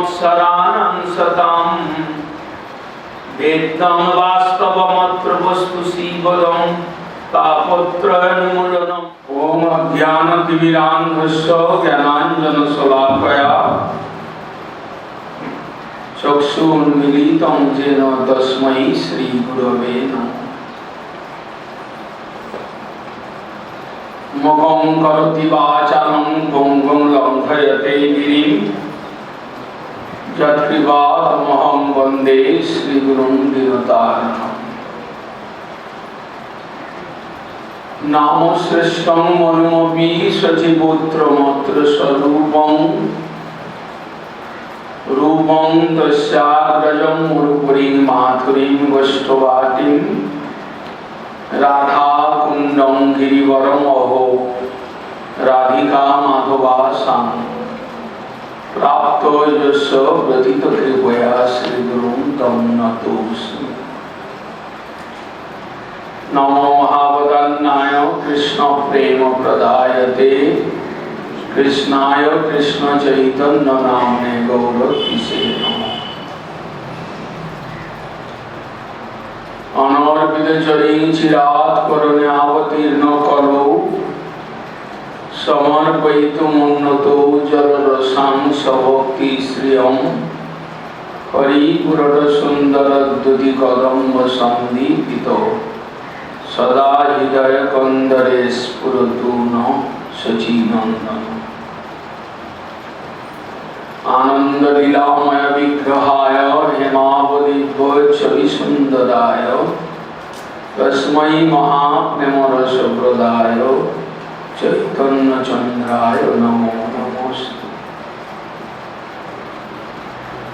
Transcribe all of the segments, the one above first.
संवत्सराणां शतं वेद्यं वास्तवमत्र वस्तु शिवदं तापत्रयोन्मूलनम्। ओम अज्ञानतिमिरान्धस्य ज्ञानाञ्जनशलाकया चक्षुन्मीलितं येन तस्मै श्रीगुरवे नमः। मुखं करोति वाचालं भुङ्गं लङ्घयते गिरिं यत्कृपातमहं वन्दे श्रीगुरुं दीनतारिणम्। नाम श्रेष्ठं मनुमपि सचिपुत्रमत्र स्वरूपं रूपं तस्याग्रजं मुरुपुरीं माधुरीं वष्टवाटिं राधा कुंडं गिरिवरम अहो राधिका माधवासां प्राप्तो यस्य व्यतीत कृपया श्रीगुरुं तं नतोऽस्मि। नमो महावदन्नाय कृष्ण प्रेम प्रदायते कृष्णाय कृष्ण चैतन्य नाम्ने गौरतिसे नमः। अनर्पित चरी चिरात करुण्यावतीर्ण कलो समर्पयितुमुन्नतो जलरसां सभक्ति श्रियं हरिपुरट सुंदर दुति कदम्ब संदीपितो सदा हृदय कंदरे स्फुरतु न सचिनंदन। आनंद लीलामय विग्रहाय हेमावलिभ्यच्छविसुन्दराय तस्मै महाप्रेमरसप्रदाय चैतन्यचन्द्राय नमो नमोस्तु।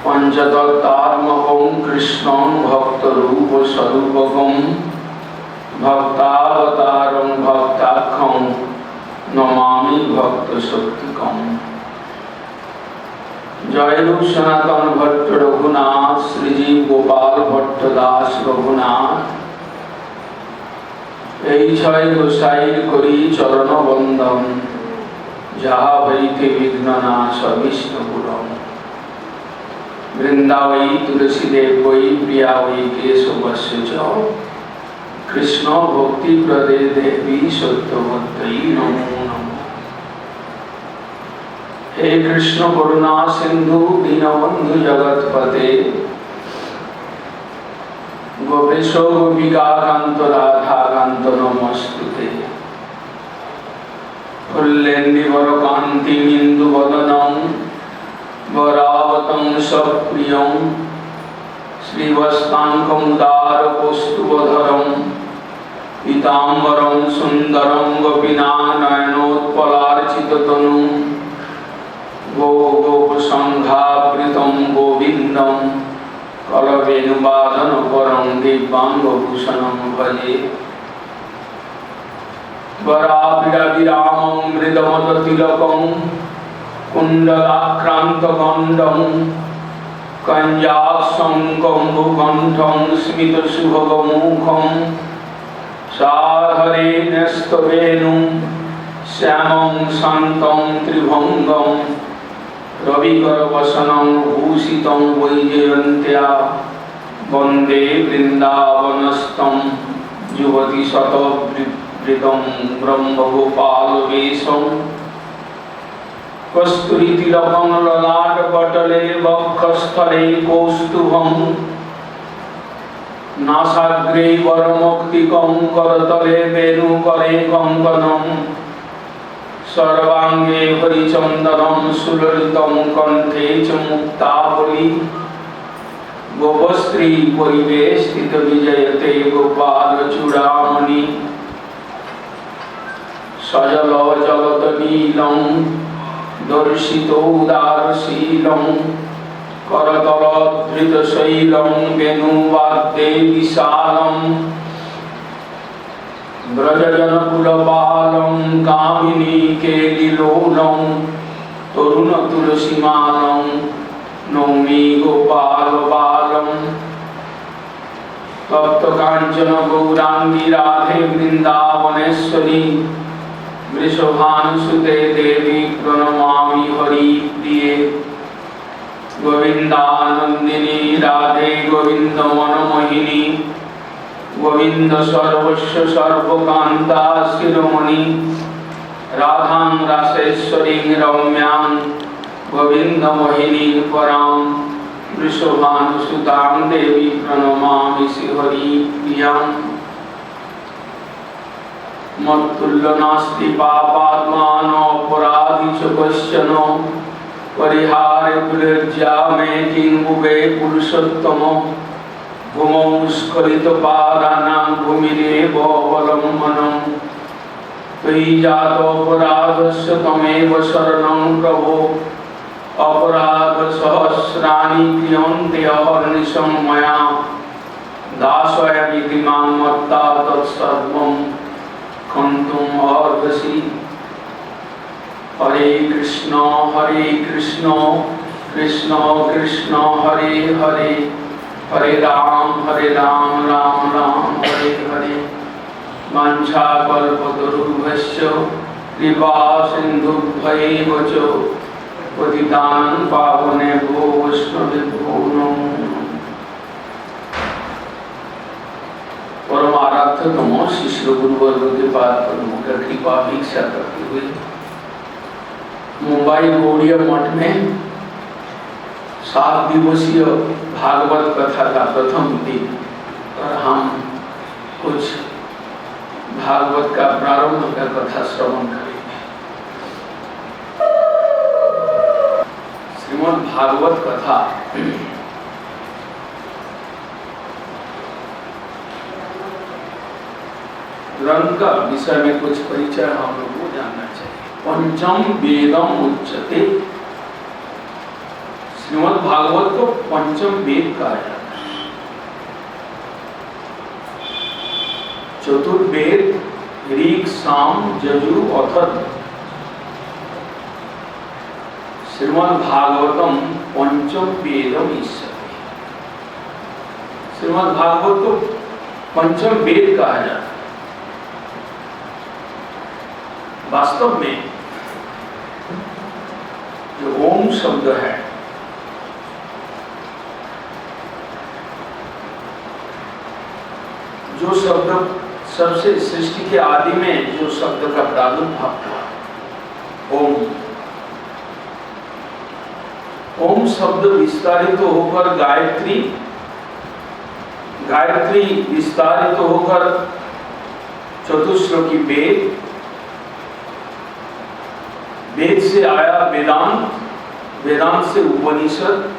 पंचतत्त्वात्मकं कृष्णं भक्तरूपस्वरूपकं भक्तावतारं भक्ताख्यं नमामि भक्तशक्तिकम्। जय रूप सनातन भट्ट रघुनाथ श्रीजीव गोपाल भट्ट दास रघुनाथ এই ছয় গোসাইর করি চরণ বন্দন যাহা হইতে বিঘ্ন নাশ অভীষ্ট পূরণ। বৃন্দাবৈ তুলসীদেব বৈ প্রিয়া বৈ কেশবস্য চ কৃষ্ণ ভক্তি প্রদে দেবী সত্যবত্যৈ নমো নমঃ। हे कृष्ण करुणा सिंधु दीनबंधु जगतपते गोपेश गोपिकाकांत राधाकांत नमस्तुते। फुल्लेन्दीवरकान्ति इन्दुवदनं वरावतं सप्रियं श्रीवस्ताङ्कमुदारकौस्तुभधरं पीताम्बरं सुन्दरं गोपीनानयनोत्पलार्चिततनुं गो गोपसंघावृतं गोविन्दं कलवेणुवादनपरं दिव्याङ्गभूषणं भजे। वराभिरामं मृदमदतिलकं कुण्डलाक्रान्तगण्डं कञ्जाक्षं कम्बुकण्ठं स्मितसुभगमुखं साधरे न्यस्तवेणुं श्यामं शान्तं त्रिभङ्गं रविकरवसनं भूषितं वैजयन्त्या वन्दे वृन्दावनस्थं युवतिशतवृतं ब्रह्मगोपालवेशं कस्तूरितिलकं ललाटपटले वक्षस्थले कौस्तुभं नासाग्रे वरमौक्तिकं करतले वेणुकरे कङ्कणं सर्वांगे हरिचंदनं सुललितं कंठे च मुक्तावली गोपस्त्री परिवेष्टित विजयते गोपाल चूड़ामणि सजल जगत नीलं दर्शितोदारशीलं करतलधृतशैलं वेणुवाद्ये विशालं व्रजजनकुलपालं कामिनी केलिलोलं तरुणतुलसीमालं नौमि गोपालबालं। तप्तकाञ्चन गौराङ्गी राधे वृन्दावनेश्वरी वृषभानुसुते देवी प्रणमामि हरिप्रिये। गोविंदानंदिनी राधे गोविंद मनमोहिनी गोविंद सर्वस्व सर्वकांता शिरोमणि राधां रासेश्वरी रम्यां गोविंद मोहिनी परां वृषभानुसुतां देवी प्रणमामि श्रीहरि प्रियां मत्तुल्य नास्ति पापात्मानो अपराधि च कश्चन परिहारे विलज्जा मे किन्मुखे पुरुषोत्तम भूमौ स्खलितपादानां भूमिरेव अवलम्बनम् त्वयि जातोऽपराधस्य तमेव शरणं प्रभो अपराधसहस्राणि क्रियन्ते अहर्निशं मया दासोऽयमिति मां मत्ता तत्सर्वं क्षन्तुम् अर्हसि। हरे कृष्ण कृष्ण कृष्ण हरे हरे हरे राम राम राम हरे हरे। वाञ्छाकल्पतरुभ्यश्च कृपा सिन्धुभ्यैव च पतितानां पावनेभ्यो वैष्णवेभ्यो नमो नमः। परम आराध्यतम शिष्य गुरुवर्ग के पाद पद्मों का कृपा भिक्षा करते हुए मुंबई गौड़िया मठ में 7 दिवसीय भागवत कथा का प्रथम दिन और हम कुछ भागवत का प्रारंभ का कथा श्रवण करेंगे। श्रीमद् भागवत कथा ग्रंथ का विषय में कुछ परिचय हम लोग को जानना चाहिए। पंचम वेदम उच्यते। श्रीमद् भागवत को पंचम वेद कहा जाता है। चतुर्वेद ऋग साम यजु अथर्व। श्रीमद् भागवतम पंचम वेदम इष्यते। श्रीमद् भागवत को पंचम वेद कहा जाता है। वास्तव में जो ओम शब्द है जो शब्द सबसे सृष्टि के आदि में जो शब्द का प्रादुर्भाव हुआ ओम शब्द विस्तारित होकर गायत्री विस्तारित होकर चतुश्लोकी वेद से आया वेदांत, वेदांत से उपनिषद,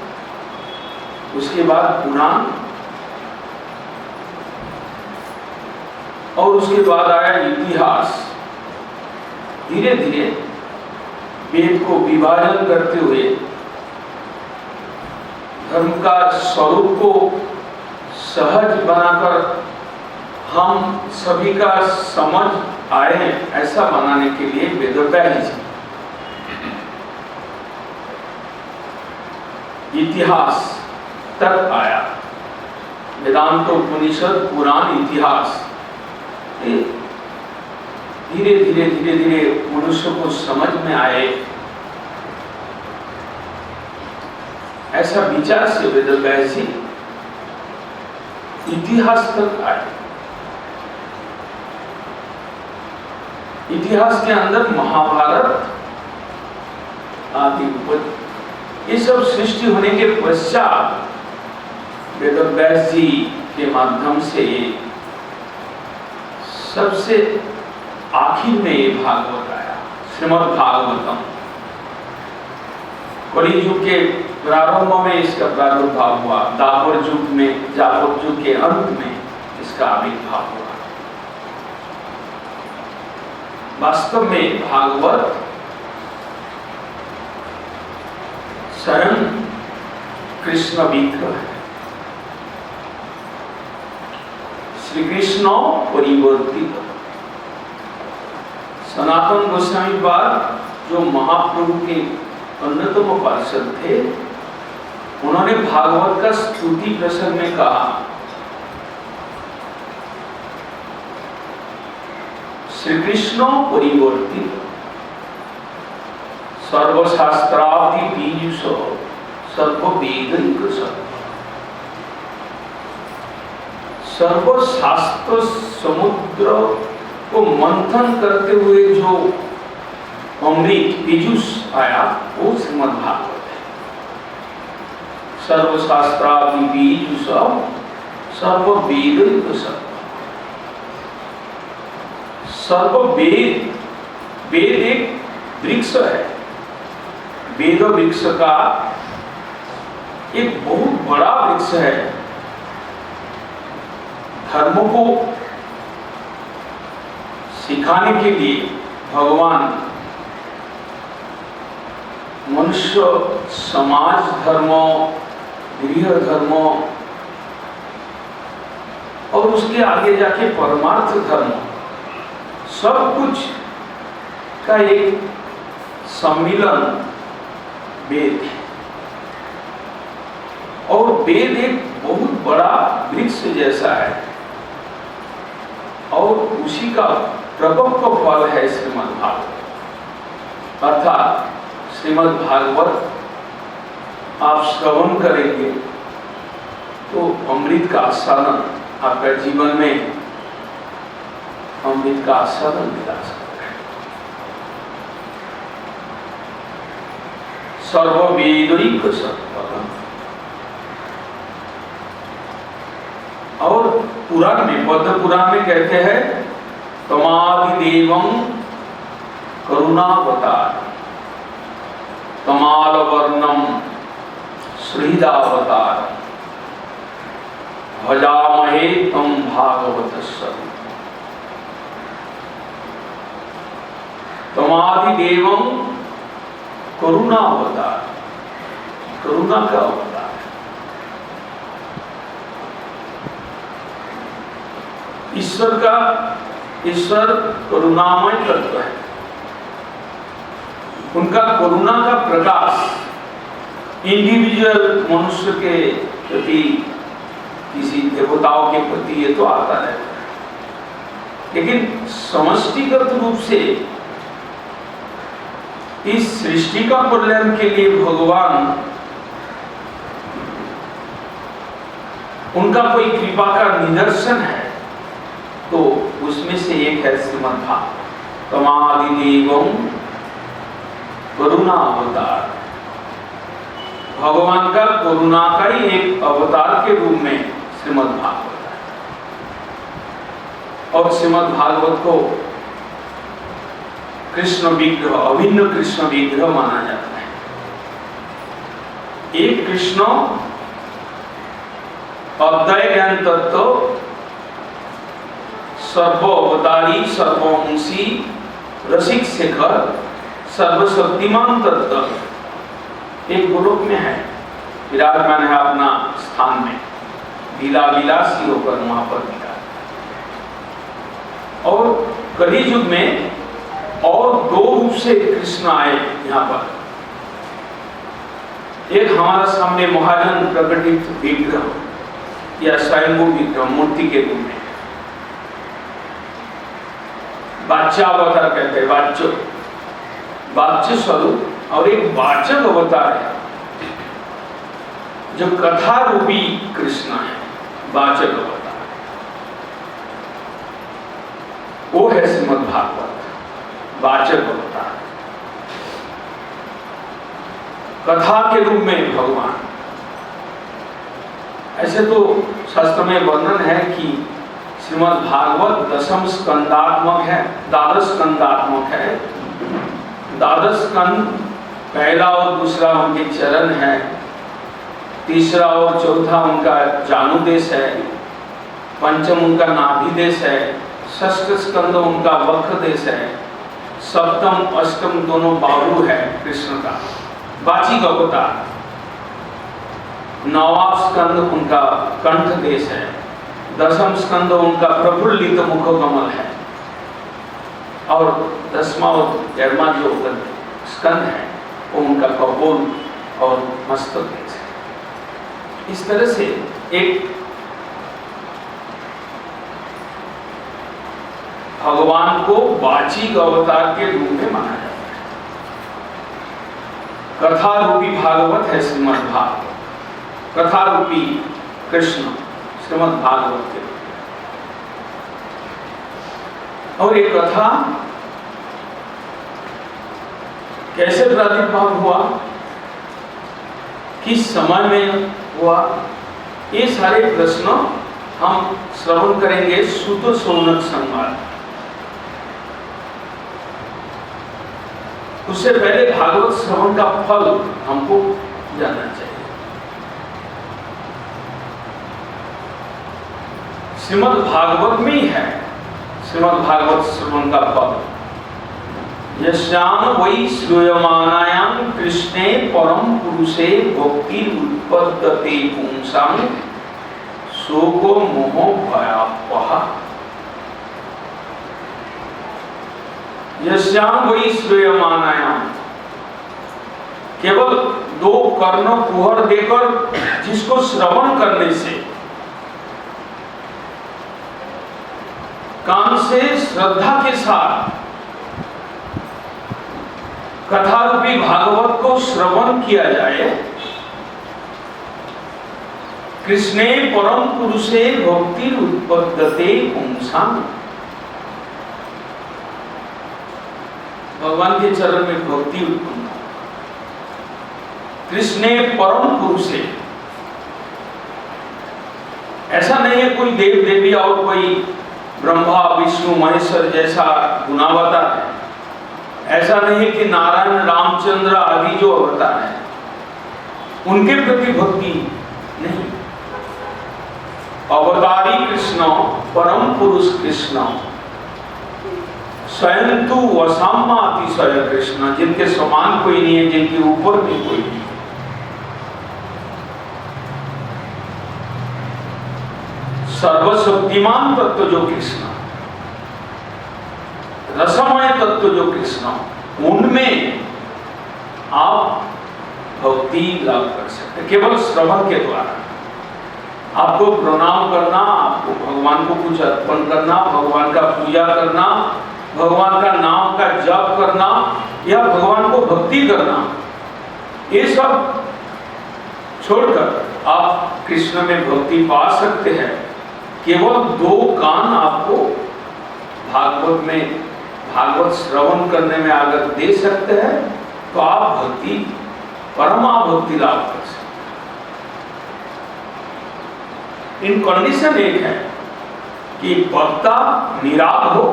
उसके बाद पुराण और उसके बाद आया इतिहास। धीरे धीरे वेद को विभाजन करते हुए धर्म का स्वरूप को सहज बनाकर हम सभी का समझ आए ऐसा बनाने के लिए वेदव्यास इतिहास तक आया। वेदांत उपनिषद पुराण इतिहास धीरे धीरे मनुष्य को समझ में आए ऐसा विचार से वेदव्यास जी इतिहास तक आए। इतिहास के अंदर महाभारत आदि ये सब सृष्टि होने के पश्चात वेदव्यास जी के माध्यम से सबसे आखिर में ये भागवत आया, श्रीमद् भागवतम। कलि युग के प्रारंभ में इसका प्रादुर्भाव हुआ, द्वापर युग के अंत में इसका आविर्भाव हुआ। वास्तव में भागवत स्वयं कृष्ण विग्रह है। श्री कृष्ण परिवर्तित। सनातन गोस्वामी पाद जो महाप्रभु के अन्यतम पार्षद थे, उन्होंने भागवत का स्तुति प्रसंग में कहा, श्री कृष्ण परिवर्तित सर्वशास्त्रादि बीजुष सर्ववेदैक सर्व, सर्वशास्त्र समुद्र को मंथन करते हुए जो अमृत पीयूष आया वो श्रीमद् भागवत है। सर्वशास्त्रादि पीयूष सर्ववेदैक सर्व, सर्ववेद, वेद एक वृक्ष है, वेद वृक्ष का एक बहुत बड़ा वृक्ष है। धर्म को सिखाने के लिए भगवान मनुष्य समाज धर्म, गृह धर्म और उसके आगे जाके परमार्थ धर्म, सब कुछ का एक सम्मिलन वेद है। और वेद एक बहुत बड़ा वृक्ष जैसा है और उसी का प्रपक्व फल है श्रीमद् भागवत। अर्थात श्रीमद् भागवत आप श्रवण करेंगे तो अमृत का आस्वादन आपका जीवन में अमृत का आस्वादन मिला सकता है। सर्ववेदैक सर्व, और पुराण में, बौद्ध पुराण में कहते हैं तमादिदेवं करुणावतार, तमाल वर्णम श्रीदावतार, भजामहे तम भागवतस्य। तमादिदेवं करुणावतार, करुणा का अवतार, ईश्वर करुणामय तत्व है। उनका करुणा का प्रकाश इंडिविजुअल मनुष्य के प्रति, किसी देवताओं के प्रति ये तो आता रहता है, लेकिन समष्टिगत रूप से इस सृष्टि का कल्याण के लिए भगवान, उनका कोई कृपा का निदर्शन है तो उसमें से एक है श्रीमद् भागवत। तमादिदेवं करुणा अवतार, भगवान का करुणा का ही एक अवतार के रूप में श्रीमद् भागवत है। और श्रीमद् भागवत को कृष्ण विग्रह, अभिन्न कृष्ण विग्रह माना जाता है। एक कृष्ण अद्वैत ज्ञान तत्व, सर्वोवतारी, सर्ववंशी, रसिक शेखर, सर्वशक्तिमान तत्व एक गोलोक में है, विराजमान है अपना स्थान में, लीला विलासी होकर वहां पर विराज। और कली युग में और दो रूप से कृष्ण आए यहाँ पर। एक हमारा सामने महाजन प्रकटित विग्रह या स्वयंभू विग्रह मूर्ति के रूप में, वाच्यावतार कहते हैं, वाच्य स्वरूप, और एक वाचक अवतार है जो कथा रूपी कृष्ण है, वाचक अवतार, वो है श्रीमद् भागवत, वाचक अवतार। कथा के रूप में भगवान, ऐसे तो शास्त्र में वर्णन है कि श्रीमद् भागवत 10 स्कंदात्मक है, 12 स्कंदात्मक है। 12 स्कंद, पहला और दूसरा उनके चरण है, तीसरा और चौथा उनका जानुदेश है, पंचम उनका नाभिदेश है, षष्ठ स्कंद उनका वक्र देश है, सप्तम अष्टम दोनों बाहु है कृष्ण का, वाचिक अवतार। 9वां स्कंद उनका कंठ देश है, 10वां स्कंद उनका प्रफुल्लित मुख कमल है, और 10वां और 11वां जो स्कंद है वो उनका कपोल और मस्तक देश है। इस तरह से एक भगवान को वाचिक अवतार के रूप में माना जाता है। कथा रूपी भागवत है श्रीमद् भागवत, कथा रूपी कृष्ण श्रीमद् भागवत के। और ये कथा कैसे प्रादुर्भाव हुआ, किस समय में हुआ, ये सारे प्रश्न हम श्रवण करेंगे सुत शौनक संवाद। उससे पहले भागवत श्रवण का फल हमको जानना चाहिए। श्रीमद् भागवत में ही है श्रीमद् भागवत श्रवण का फल। यस्याम वै श्रूयमानायां कृष्णे परम पुरुषे भक्ति उत्पद्यते पुंसां शोको मोहो भयापः। यस्याम वै श्रूयमानायां, केवल दो कर्ण कुहर देकर जिसको श्रवण करने से, कान से श्रद्धा के साथ कथा रूपी भागवत को श्रवण किया जाए, कृष्णे परम पुरुषे भक्ति उत्पद्यते पुंसां, भगवान के चरण में भक्ति उत्पन्न। कृष्णे परम पुरुषे, ऐसा नहीं है कोई देव देवी और कोई ब्रह्मा विष्णु महेश्वर जैसा गुणावतार है, ऐसा नहीं कि नारायण रामचंद्र आदि जो अवतार है उनके प्रति भक्ति नहीं। अवतारी कृष्ण, परम पुरुष कृष्ण, स्वयं तु वसामातिशय कृष्ण, जिनके समान कोई नहीं है, जिनके ऊपर भी कोई नहीं। सर्वशक्तिमान तत्व जो कृष्ण, रसमय तत्व जो कृष्ण, उनमें आप भक्ति लाभ कर सकते केवल श्रवण के द्वारा। आपको प्रणाम करना, आपको भगवान को कुछ अर्पण करना, भगवान का पूजा करना, भगवान का नाम का जप करना या भगवान को भक्ति करना, ये सब छोड़कर आप कृष्ण में भक्ति पा सकते हैं। केवल दो कान आपको भागवत में, भागवत श्रवण करने में अगर दे सकते हैं तो आप भक्ति, परमा भक्ति लाभ कर सकते हैं। इन कंडीशन एक है कि वक्ता निराग हो,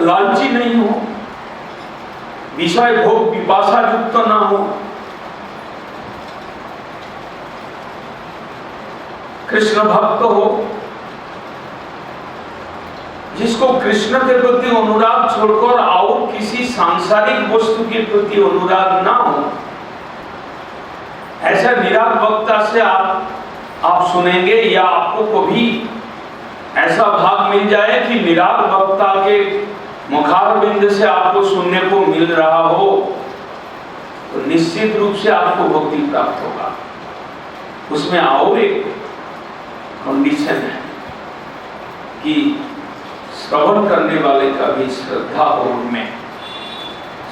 लालची नहीं हो, विषय भोग पिपासा युक्त ना हो, कृष्ण भक्त हो, जिसको कृष्ण के प्रति अनुराग छोड़कर और किसी सांसारिक वस्तु के प्रति अनुराग ना हो, ऐसा निराग वक्ता से आप सुनेंगे या आपको कभी ऐसा भाग मिल जाए कि निराग वक्ता के मुखारबिंद से आपको सुनने को मिल रहा हो, तो निश्चित रूप से आपको भक्ति प्राप्त होगा। उसमें और एक कंडीशन है कि श्रवण करने वाले का भी श्रद्धा हो, उनमें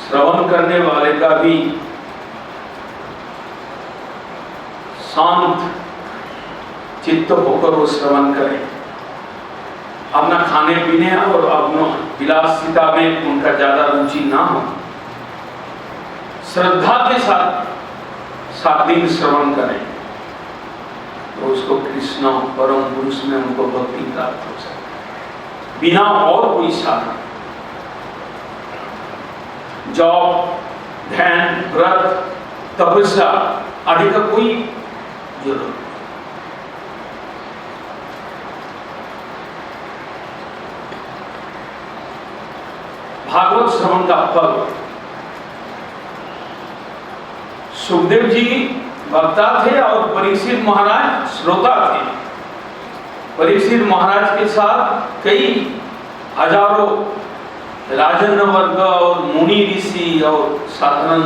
श्रवण करने वाले का भी शांत चित्त होकर वो श्रवण करें। अपना खाने पीने और अपना विलासिता में उनका ज्यादा रुचि ना हो, श्रद्धा के साथ 7 दिन श्रवण करें तो उसको कृष्ण परम पुरुष में उनको भक्ति प्राप्त हो सकती है, बिना और कोई साधन, जॉब, ध्यान, व्रत, तपस्या आदि का कोई जरूरत नहीं। भागवत श्रवण का फल। सुखदेव जी वक्ता थे और परीक्षित महाराज श्रोता थे। परीक्षित महाराज के साथ कई हजारों राजन वर्ग और मुनि ऋषि और साधारण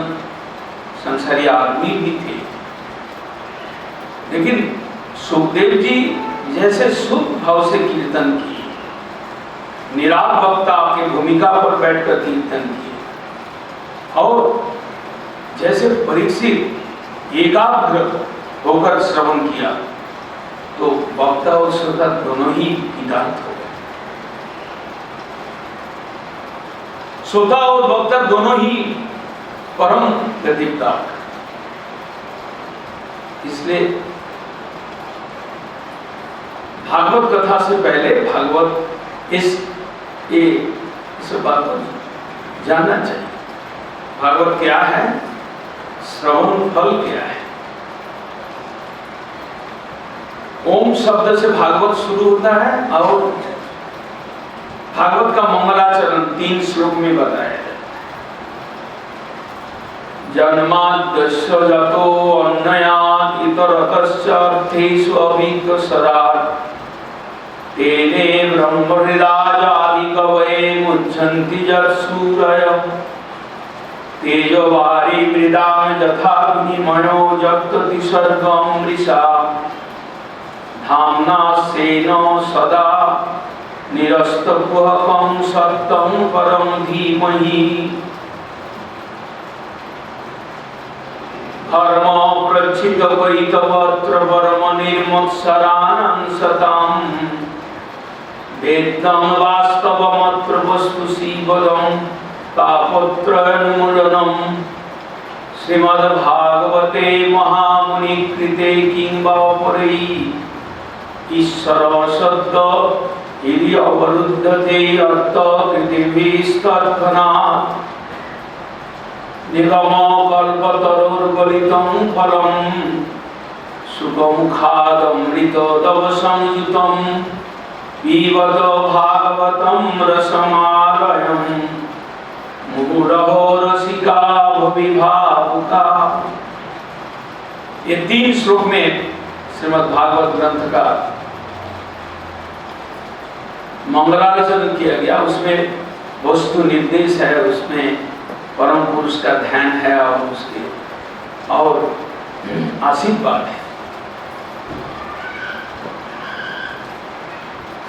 संसारी आदमी भी थे, लेकिन सुखदेव जी जैसे शुद्ध भाव से कीर्तन किए, निराग वक्ता की भूमिका पर बैठकर कीर्तन किए और जैसे परीक्षित एकाग्र होकर श्रवण किया तो वक्ता और श्रोता दोनों ही हितार्थ हो गए। श्रोता और वक्ता दोनों ही परम गति प्राप्त। इसलिए भागवत कथा से पहले भागवत इस बात को जानना चाहिए। भागवत क्या है, श्रवण फल क्या है। ओम शब्द से भागवत शुरू होता है और भागवत का मंगलाचरण 3 श्लोक में बताया है। जन्माद्यस्य यतो अन्नयात् इतरतश्च अर्थेषु अभिज्ञसरात् तेने ब्रह्महृदायादि कवये मुह्यन्ति यत्सूरयः तेजोवारी मृदां यथा विनिमयो यत्तति सर्वं मृषा धाम्ना स्वेन सदा निरस्तकुहकं सत्यं परं धीमहि धर्म प्रच्छितपैतवत्र परम निर्मत्सरानं सतां वेद्यं वास्तवमत्र वस्तु शिवदं तापत्रयोन्मूलनं श्रीमद्भागवते महामुनिकृते किं वा परै ईश्वर शब्द यदि अवरुद्धते अर्थकृतिभिस्तत्क्षणात् निगम कल्पतरोर्गलितं फलं सुखमुखादमृतदवसंयुतं पिबत भागवतं रसमालयं मुहुरहो रसिका भुवि भावुका। ये 3 श्लोक में श्रीमद् भागवत ग्रंथ का मंगलाचरण किया गया। उसमें वस्तु निर्देश है, उसमें परम पुरुष का ध्यान है और उसके और आशीर्वाद है।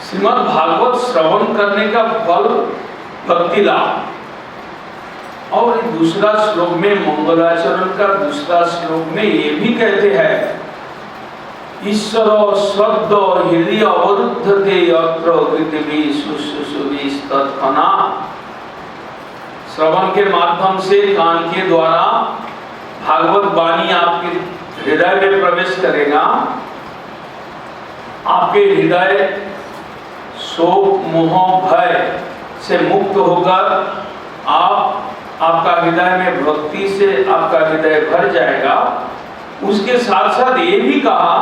श्रीमद् भागवत श्रवण करने का फल भक्ति लाभ। और दूसरा श्लोक में मंगलाचरण का दूसरा श्लोक में ये भी कहते हैं ईश्वर शब्द हृदय अवरुद्धते अत्र पृथ्वी सुषुभिस्तत्क्षणात्। श्रवण के माध्यम से कान के द्वारा भागवत वाणी आपके हृदय में प्रवेश करेगा। आपके हृदय शोक मोह भय से मुक्त होकर आपका हृदय में भक्ति से आपका हृदय भर जाएगा। उसके साथ साथ ये भी कहा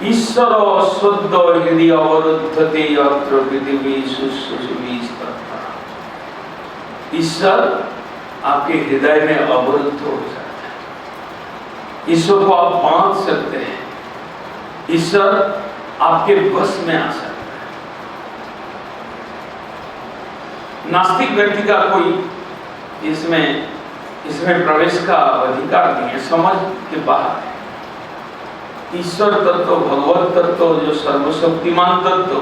ईश्वर शुद्ध हृदय अवरुद्धते अत्र पृथ्वी सुषुभिस्तत्क्षणात्। ईश्वर आपके हृदय में अवरुद्ध हो जाता है। ईश्वर को आप बांध सकते हैं, ईश्वर आपके बस में आ सकता है। नास्तिक व्यक्ति का कोई इसमें प्रवेश का अधिकार नहीं है, समझ के बाहर है। ईश्वर तत्व, भगवत तत्व, जो सर्वशक्तिमान तत्व,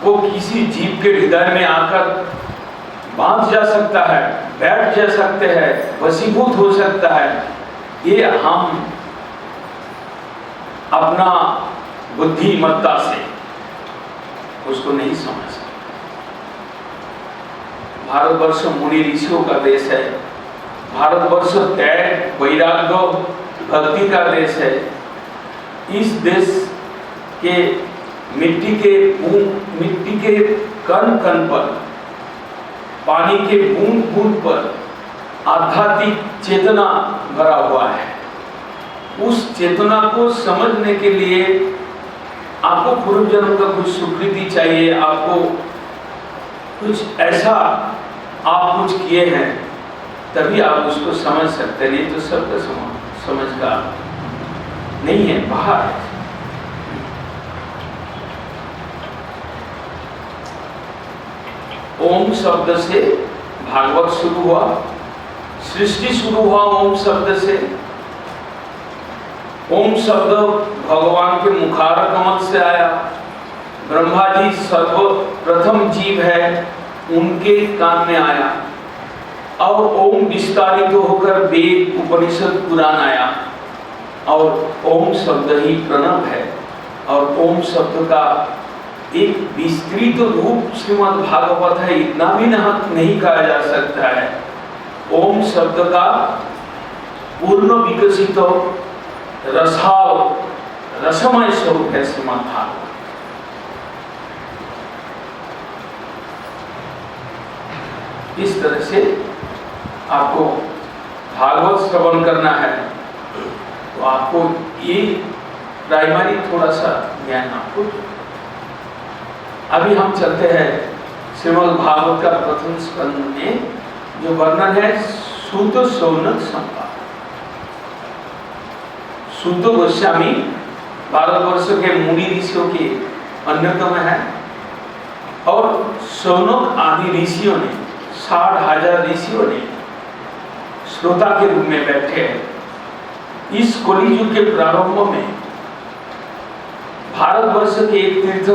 वो किसी जीव के हृदय में आकर बांध जा सकता है, बैठ जा सकते हैं, वशीभूत हो सकता है। ये हम अपना बुद्धिमत्ता से उसको नहीं समझ सकते। भारतवर्ष मुनि ऋषियों का देश है। भारतवर्ष त्याग वैराग्य भक्ति का देश है। इस देश के मिट्टी के कण कण पर, पानी के बूंद बूंद पर आध्यात्मिक चेतना भरा हुआ है। उस चेतना को समझने के लिए आपको पूर्व जन्म का कुछ सुकृति चाहिए, आपको कुछ ऐसा आप कुछ किए हैं, तभी आप उसको समझ सकते हैं। नहीं तो शब्द समझ का नहीं है, बाहर है। ओम शब्द से भागवत शुरू हुआ, सृष्टि शुरू हुआ ओम शब्द से। ओम शब्द भगवान के मुखार कमल से आया। ब्रह्मा जी सर्वप्रथम जीव है, उनके कान में आया। और ओम विस्तारित होकर वेद उपनिषद पुराण आया और ओम शब्द ही प्रणव है और ओम शब्द का एक विस्तृत रूप श्रीमद् भागवत है, इतना भी नहीं कहा जा सकता है। ओम शब्द का पूर्ण विकसित रसमय स्वरूप है श्रीमद् भागवत। इस तरह से आपको भागवत श्रवण करना है तो आपको ये प्राइमरी थोड़ा सा ज्ञान आपको। अभी हम चलते हैं श्रीमद् भागवत का प्रथम स्कंद में जो वर्णन है सूत शौनक संवाद। सूत गोस्वामी भारतवर्ष के मुनि ऋषियों के अन्यतम है और शौनक आदि ऋषियों ने 60,000 ऋषियों ने श्रोता के रूप में बैठे हैं। इस कलियुग के प्रारंभ में भारतवर्ष के एक तीर्थ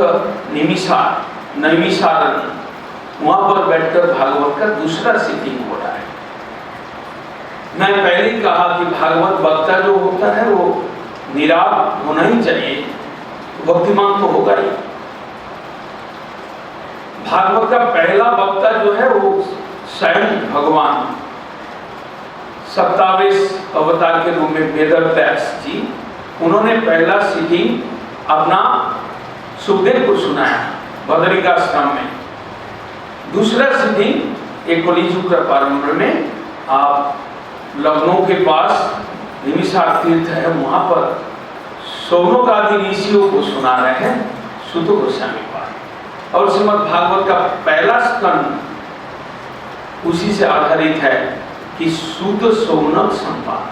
नैमिषारण्य वहां पर बैठकर भागवत का दूसरा सिटिंग हो रहा है। मैं पहले ही कहा कि भागवत वक्ता जो होता है वो निराग होना ही चाहिए, भक्तिमान तो होगा ही। भागवत का पहला वक्ता जो है वो स्वयं भगवान 27वें अवतार के रूप में वेदव्यास जी, उन्होंने पहला सिटिंग अपना सुखदेव को सुनाया बदरिकाश्रम में। दूसरा सिटिंग एक कलियुग का प्रारंभ में आप लखनऊ के पास निमिषार तीर्थ है, वहां पर शौनक आदि ऋषियों को सुना रहे हैं सूत गोस्वामी पाद। और श्रीमद् भागवत का पहला स्कंद उसी से आधारित है कि सूत शौनक संवाद।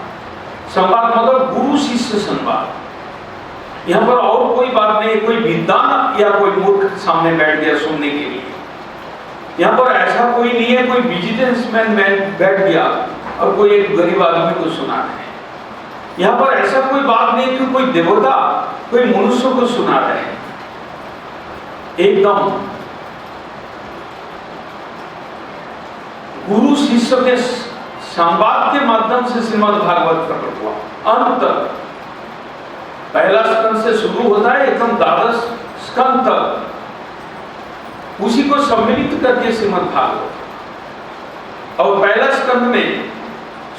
संवाद मतलब गुरु शिष्य संवाद। यहाँ पर और कोई बात नहीं, कोई विद्वान या कोई मूर्ख सामने बैठ गया सुनने के लिए। यहाँ पर ऐसा कोई नहीं है कोई बिजनेसमैन बैठ गया और कोई एक गरीब आदमी को सुना रहे हैं। यहाँ पर ऐसा कोई बात नहीं कि कोई देवता कोई मनुष्य को सुना रहे हैं। एकदम गुरु शिष्य के संवाद के माध्यम से श्रीमद् भागवत प्रकट हुआ। अंत तक पहला स्कंद से शुरू होता है एकदम 12 स्कंद तक, उसी को सम्मिलित करके श्रीमद् भागवत। और पहला स्कंद में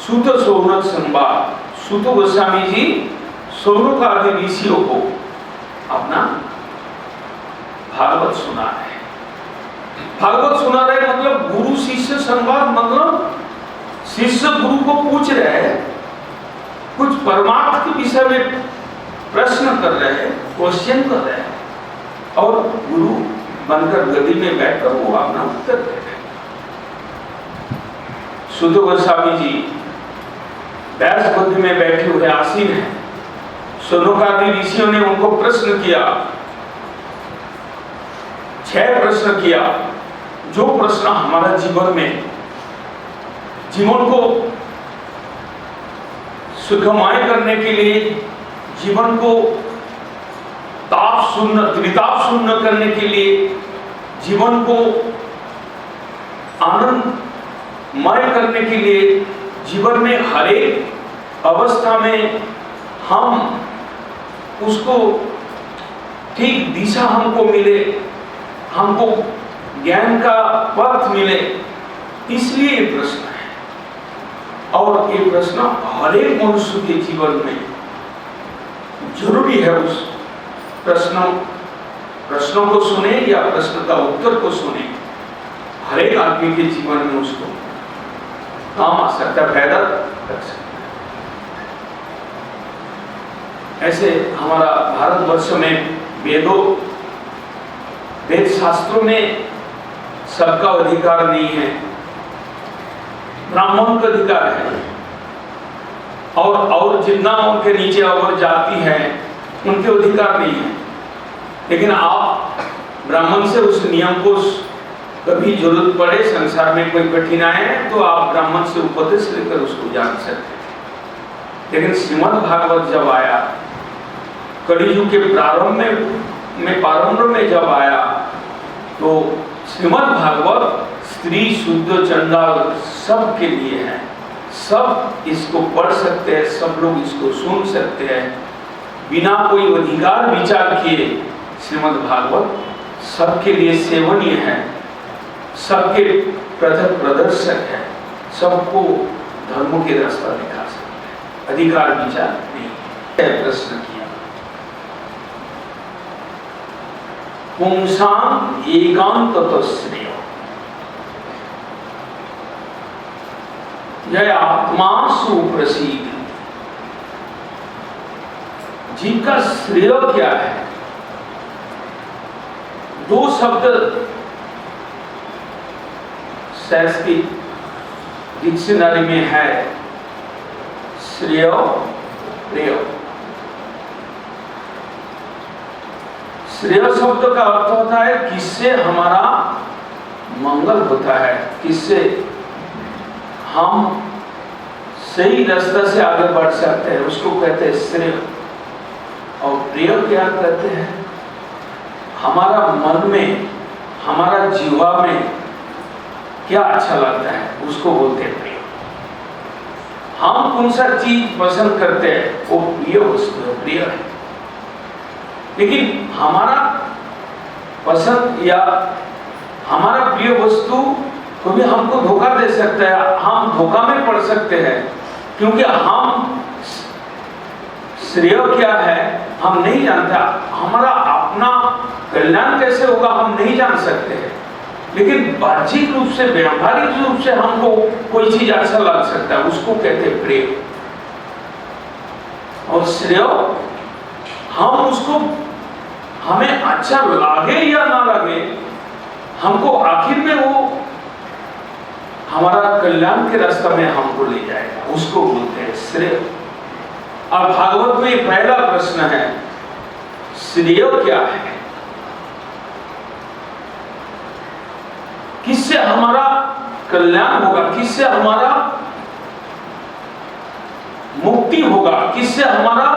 सूत शौनक संवाद, सूत गोस्वामी जी शौनक आदि ऋषियों को अपना भागवत सुना रहे। भागवत सुना रहे मतलब गुरु शिष्य संवाद, मतलब शिष्य गुरु को पूछ रहे हैं, कुछ परमार्थ के विषय में प्रश्न कर रहे हैं, क्वेश्चन कर रहे हैं और गुरु बनकर गद्दी में बैठकर वो अपना उत्तर दे रहे हैं। सूत गोस्वामी जी व्यास गद्दी में बैठे हुए आसीन हैं। शौनक आदि ऋषियों ने उनको प्रश्न किया, 6 प्रश्न किया, जो प्रश्न हमारा जीवन को सुखमय करने के लिए, जीवन को त्रिताप शून्य करने के लिए, जीवन को आनंदमय करने के लिए, जीवन में हर एक अवस्था में हम उसको ठीक दिशा हमको मिले, हमको ज्ञान का पथ मिले, इसलिए ये प्रश्न है। और ये प्रश्न हर एक मनुष्य के जीवन में जरूरी है। उस प्रश्नों को सुने या प्रश्न का उत्तर को सुने, हर एक आदमी के जीवन में उसको काम आ सकता है, फायदा कर सकता है। ऐसे हमारा भारतवर्ष में वेद शास्त्रों में सबका अधिकार नहीं है, ब्राह्मण का अधिकार है। और जितना उनके नीचे और जाति है उनके अधिकार नहीं है। लेकिन आप ब्राह्मण से उस नियम को कभी जरूरत पड़े, संसार में कोई कठिनाई है तो आप ब्राह्मण से उपदेश लेकर उसको जान सकते हैं। लेकिन श्रीमद् भागवत जब आया, कलियुग के प्रारंभ में जब आया, तो श्रीमद् भागवत स्त्री, शुद्ध, चंडाल सब के लिए है। सब इसको पढ़ सकते हैं, सब लोग इसको सुन सकते हैं बिना कोई अधिकार विचार किए। श्रीमद् भागवत सबके लिए सेवनीय है, सबके प्रथम प्रदर्शक है, सबको धर्म के रास्ता दिखा सकते हैं, अधिकार विचार नहीं। प्रश्न किया, पुंसां एकांततो श्रेयो, यह आत्मा सुप्रसिद्ध, जीव का श्रेय क्या है? दो शब्द संस्कृत डिक्शनरी में है, श्रेय, प्रेय। श्रेय शब्द का अर्थ होता है किससे हमारा मंगल होता है, किससे हम सही रास्ते से आगे बढ़ सकते हैं, उसको कहते हैं श्रेय। और प्रिय क्या कहते हैं? हमारा मन में, हमारा जीवा में क्या अच्छा लगता है, उसको बोलते हैं प्रिय। हम कौन सा चीज पसंद करते हैं, वो प्रिय वस्तु है, प्रिय है। लेकिन हमारा पसंद या हमारा प्रिय वस्तु कभी हमको धोखा दे सकता है, हम धोखा में पड़ सकते हैं, क्योंकि हम श्रेय क्या है हम नहीं जानते, हमारा अपना कल्याण कैसे होगा हम नहीं जान सकते हैं। लेकिन बाह्यिक रूप से, व्यावहारिक रूप से हमको कोई चीज अच्छा लग सकता है, उसको कहते हैं प्रेम। और श्रेय हम उसको, हमें अच्छा लगे या ना लगे, हमको आखिर में वो हमारा कल्याण के रास्ते में हमको ले जाएगा, उसको बोलते हैं श्रेय। और भागवत में पहला प्रश्न है, श्रेय क्या है? किससे हमारा कल्याण होगा, किससे हमारा मुक्ति होगा, किससे हमारा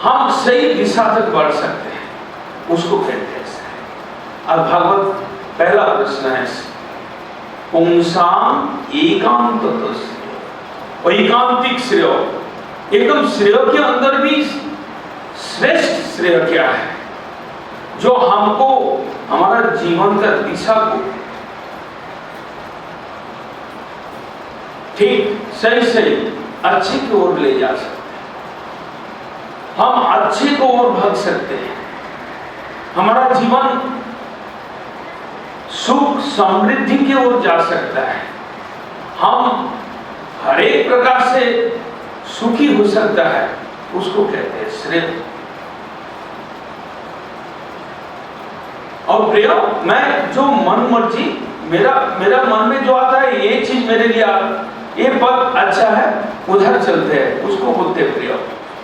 हम सही दिशा तक बढ़ सकते हैं, उसको कहते हैं श्रेय। और भागवत पहला प्रश्न है, पुंसां एकांततो श्रेयो, एकांतिक श्रेय। एकदम श्रेय के अंदर भी श्रेष्ठ श्रेय क्या है, जो हमको हमारा जीवन का दिशा को ठीक सही सही अच्छे की ओर ले जा सकते हैं, हम अच्छे की ओर भाग सकते हैं, हमारा जीवन सुख समृद्धि की ओर जा सकता है, हम हर एक प्रकार से सुखी हो सकता है, उसको कहते हैं श्रेय। और प्रिय, मैं जो मन मर्जी, मेरा मन में जो आता है, ये चीज मेरे लिए ये पद अच्छा है, उधर चलते हैं, उसको बोलते हैं प्रिय।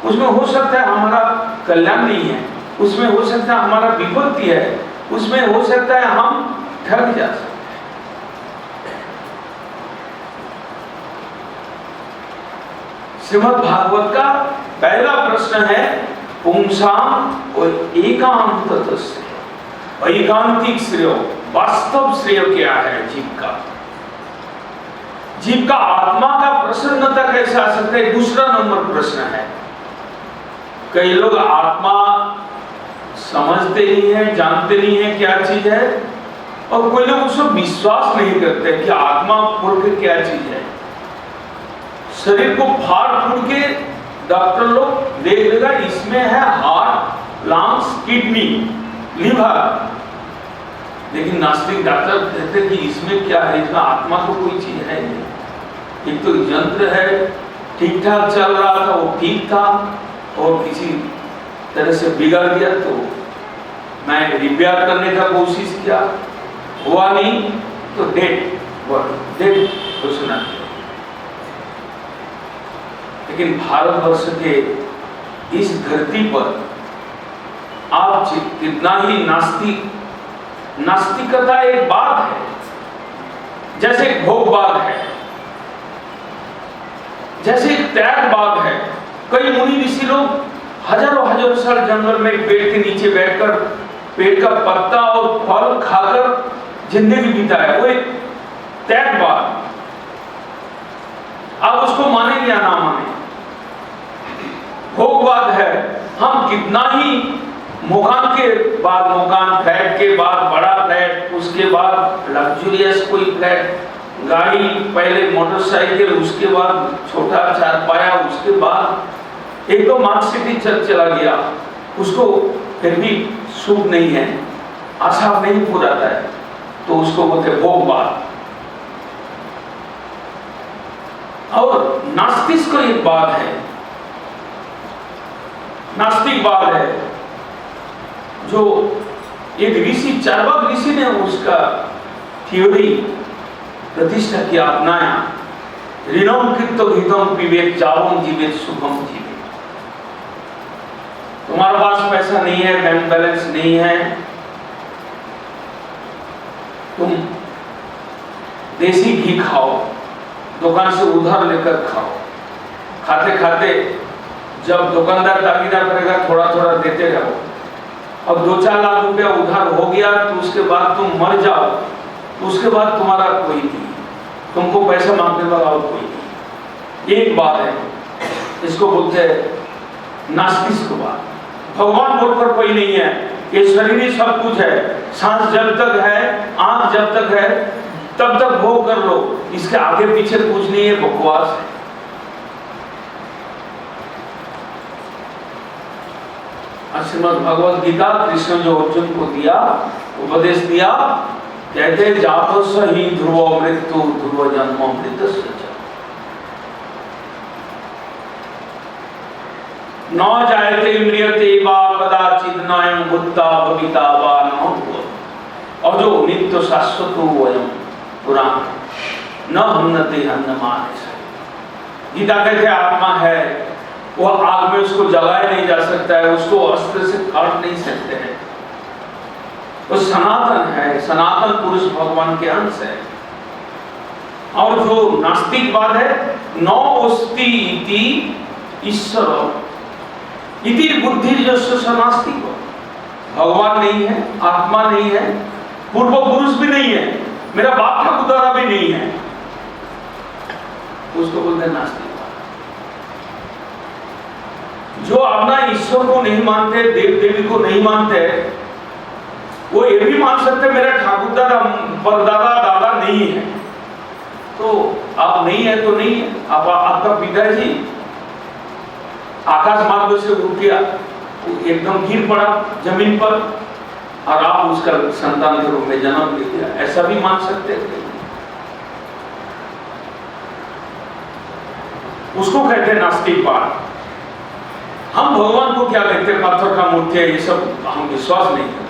उसमें हो सकता है हमारा कल्याण नहीं है, उसमें हो सकता है हमारा विपत्ति है, उसमें हो सकता है हम ठग जा सकते हैं। श्रीमद् भागवत का पहला प्रश्न है, पुंसां एकांततो श्रेयो, एकांतिक श्रेय, वास्तव श्रेय क्या है जीव का? जीव का आत्मा का प्रसन्नता कैसे आ सकता है, दूसरा नंबर प्रश्न है। कई लोग आत्मा समझते नहीं है, जानते नहीं है क्या चीज है, और कोई लोग उसको विश्वास नहीं करते कि आत्मा पूर्व क्या चीज है। शरीर को फाड़ फूड़ के डॉक्टर लोग देख लेगा, इसमें है हार्ट, लंग्स, किडनी, लिवर, लेकिन नास्तिक डॉक्टर कहते हैं कि इसमें क्या है, इसमें आत्मा तो कोई चीज है नहीं, एक तो यंत्र है, ठीक ठाक चल रहा था, वो ठीक था, और किसी तरह से बिगड़ गया, तो मैं रिपेयर करने का कोशिश किया, हुआ नहीं, तो डेट घोषणा किया। लेकिन भारतवर्ष के इस धरती पर आप कितना ही नास्तिकता एक बात है, जैसे भोगवाद है, जैसे त्यागवाद है। कई मुनि ऋषि लोग हजारों साल जंगल में पेड़ के नीचे बैठकर पेड़ का पत्ता और फल खाकर जिंदगी बिताए, वो एक त्यागवाद। आप उसको माने या ना माने, भोगवाद है। हम कितना ही मकान के बाद मकान, फ्लैट के बाद बड़ा फ्लैट, उसके बाद लग्जूरियस कोई फ्लैट, गाड़ी, पहले मोटरसाइकिल, उसके बाद छोटा चारपाया, उसके बाद एक तो मार्क्सिटी चला गया, उसको फिर भी सुख नहीं है, आशा नहीं पूराता है, तो उसको बोलते भोगवाद। और नास्तिक को एक बात है, नास्तिकवाद है, जो एक ऋषि, चार्वाक ऋषि ने उसका थ्योरी प्रतिष्ठा किया, अपनाया। ऋणम कृत्य हितम विवेक जावम जीवित सुखम जीवित। तुम्हारे पास पैसा नहीं है, बैंक बैलेंस नहीं है, तुम देसी घी खाओ, दुकान से उधार लेकर खाओ, खाते खाते जब दुकानदार ताकीदा करेगा थोड़ा थोड़ा देते रहो, और 2-4 लाख रुपया उधार हो गया तो उसके बाद तुम मर जाओ, तो उसके बाद तुम्हारा कोई नहीं, तुमको पैसा मांगने वाला और कोई नहीं। एक बात है, इसको बोलते हैं नास्तिकवाद। भगवान बोलकर कोई नहीं है, ये शरीर ही सब कुछ है, सांस जब तक है, आंख जब तक है, तब तक भोग कर लो, इसके आगे पीछे कुछ नहीं है, बकवास है। श्रीमद् भगवद गीता कृष्ण जो अर्जुन को दिया, उपदेश दिया, कहते जातो सही ध्रुव मृत्यु ध्रुव जन्म मृतस्य च न जायते म्रियते वा कदाचित् नायं भूत्वा भविता वा न भूत् अजो नित्य शाश्वत वयम पुराण न हन्नते हन्नमाने। गीता कहते आत्मा है, वो आग में उसको जलाया नहीं जा सकता है, उसको अस्त्र से काट नहीं सकते हैं, वो सनातन है, सनातन पुरुष भगवान के अंश है। और जो नास्तिकवाद है, नौ अस्ति इति ईश्वर इति बुद्धि जस्य नास्तिक, भगवान नहीं है, आत्मा नहीं है, पूर्व पुरुष भी नहीं है, मेरा बाप का पुत्र भी नहीं है, उसको बोलते हैं नास्तिक। जो अपना ईश्वर को नहीं मानते, देव देवी को नहीं मानते, वो ये भी मान सकते मेरा ठाकुर दादा परदादा दादा नहीं है, तो आप नहीं है तो नहीं है। आपका पिताजी आकाश मार्ग से उठ गया, एकदम गिर पड़ा जमीन पर, और आप उसका संतान के रूप में जन्म ले लिया, ऐसा भी मान सकते थे। उसको कहते हैं नास्तिकवाद। हम भगवान को क्या देखते हैं, पत्थर का मूर्ति है, ये सब हम विश्वास नहीं करते।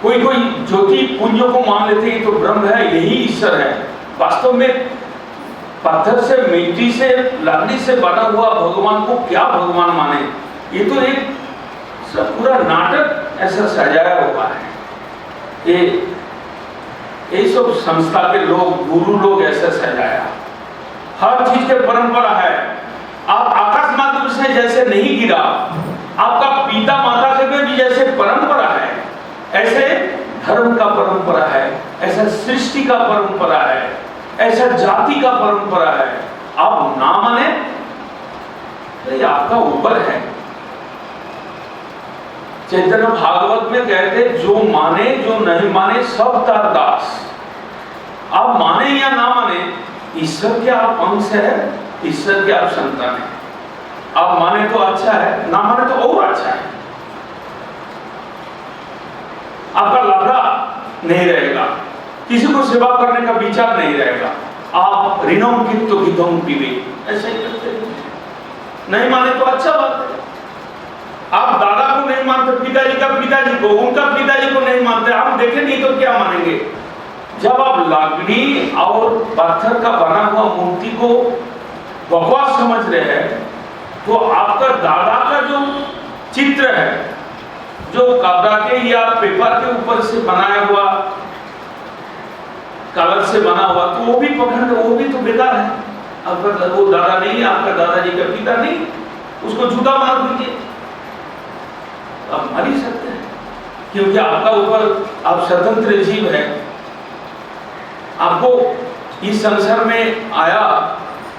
कोई कोई ज्योति पुंजों को मान लेते हैं तो ब्रह्म है, यही ईश्वर है। वास्तव में पत्थर से, मिट्टी से, लकड़ी से बना हुआ भगवान को क्या भगवान माने, ये तो एक सब पूरा नाटक ऐसा सजाया हुआ है। ये सब संस्था के लोग, गुरु लोग ऐसा सजाया। हर चीज के परंपरा है। आप आकाश मार्ग से जैसे नहीं गिरा, आपका पिता माता से भी जैसे परंपरा है, ऐसे धर्म का परंपरा है, ऐसा सृष्टि का परंपरा है, ऐसा जाति का परंपरा है। आप ना माने तो ये आपका ऊपर है। चैतन्य भागवत में कहते जो माने जो नहीं माने सब तार दास। आप माने या ना माने, ईश्वर के आप अंश है, ईश्वर के आप संतान है। आप माने तो अच्छा है, ना माने तो और अच्छा है। आपका लफड़ा नहीं रहेगा, किसी को सेवा करने का विचार नहीं रहेगा। आप ऋणम कित्तो हितम पीवे, ऐसे ही करते नहीं माने तो अच्छा बात है। आप दादा को नहीं मानते, पिताजी का पिताजी को, उनका पिताजी को नहीं मानते, हम देखें नहीं तो क्या मानेंगे। जब आप लकड़ी और पत्थर का बना हुआ मूर्ति को बकवास समझ रहे हैं, तो आपका दादा का जो चित्र है, जो कपड़ा के या पेपर के ऊपर से बनाया हुआ, कागज से बना हुआ, तो वो भी पकड़, वो भी तो बेकार है। आपका वो दादा नहीं है, आपका दादाजी का पिता नहीं, उसको जूता मार दीजिए, आप मर ही सकते हैं। क्योंकि आपका ऊपर, आप स्वतंत्र जीव है, आपको इस संसार में आया,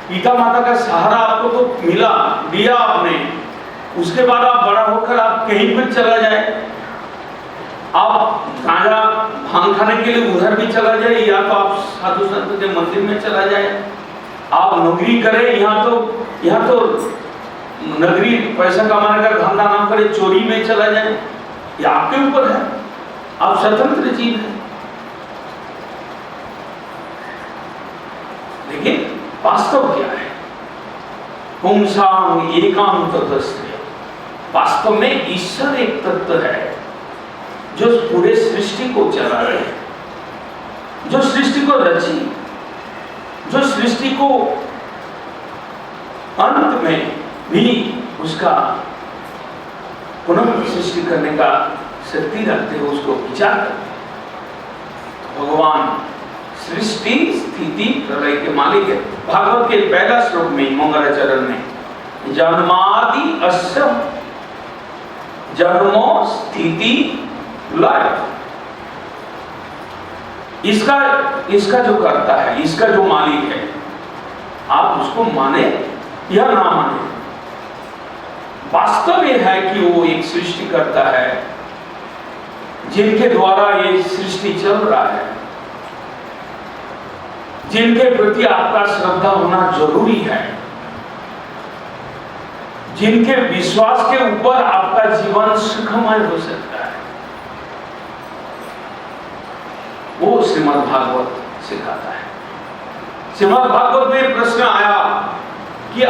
पिता माता का सहारा आपको तो मिला, दिया आपने, उसके बाद आप बड़ा होकर आप कहीं पर चला जाए, आप गांजा भांग खाने के लिए उधर भी चला जाए, या तो आप साधु संत के मंदिर में चला जाए, आप नौकरी करें, यहाँ तो नगरी पैसा कमाने का धंधा ना करे, चोरी में चला जाए, ये आपके ऊपर है, आप स्वतंत्र जीव हैं। लेकिन वास्तव क्या है? पुंसांग एकांत तस्य, वास्तव में ईश्वर एक तत्व है जो पूरे सृष्टि को चला रहे हैं, जो सृष्टि को रची, जो सृष्टि को अंत में भी उसका पुनः सृष्टि करने का शक्ति रखते हो, उसको विचार करते हैं। भगवान सृष्टि स्थिति प्रलय के मालिक है। भागवत के पहला श्लोक में मंगलाचरण में जन्मादि अस्य जन्मो स्थिति लय, इसका जो करता है, इसका जो मालिक है, आप उसको माने या ना माने, वास्तव ये है कि वो एक सृष्टि करता है जिनके द्वारा ये सृष्टि चल रहा है, जिनके प्रति आपका श्रद्धा होना जरूरी है, जिनके विश्वास के ऊपर आपका जीवन सुखमय हो सकता है, वो श्रीमद् भागवत सिखाता है। श्रीमद् भागवत में प्रश्न आया कि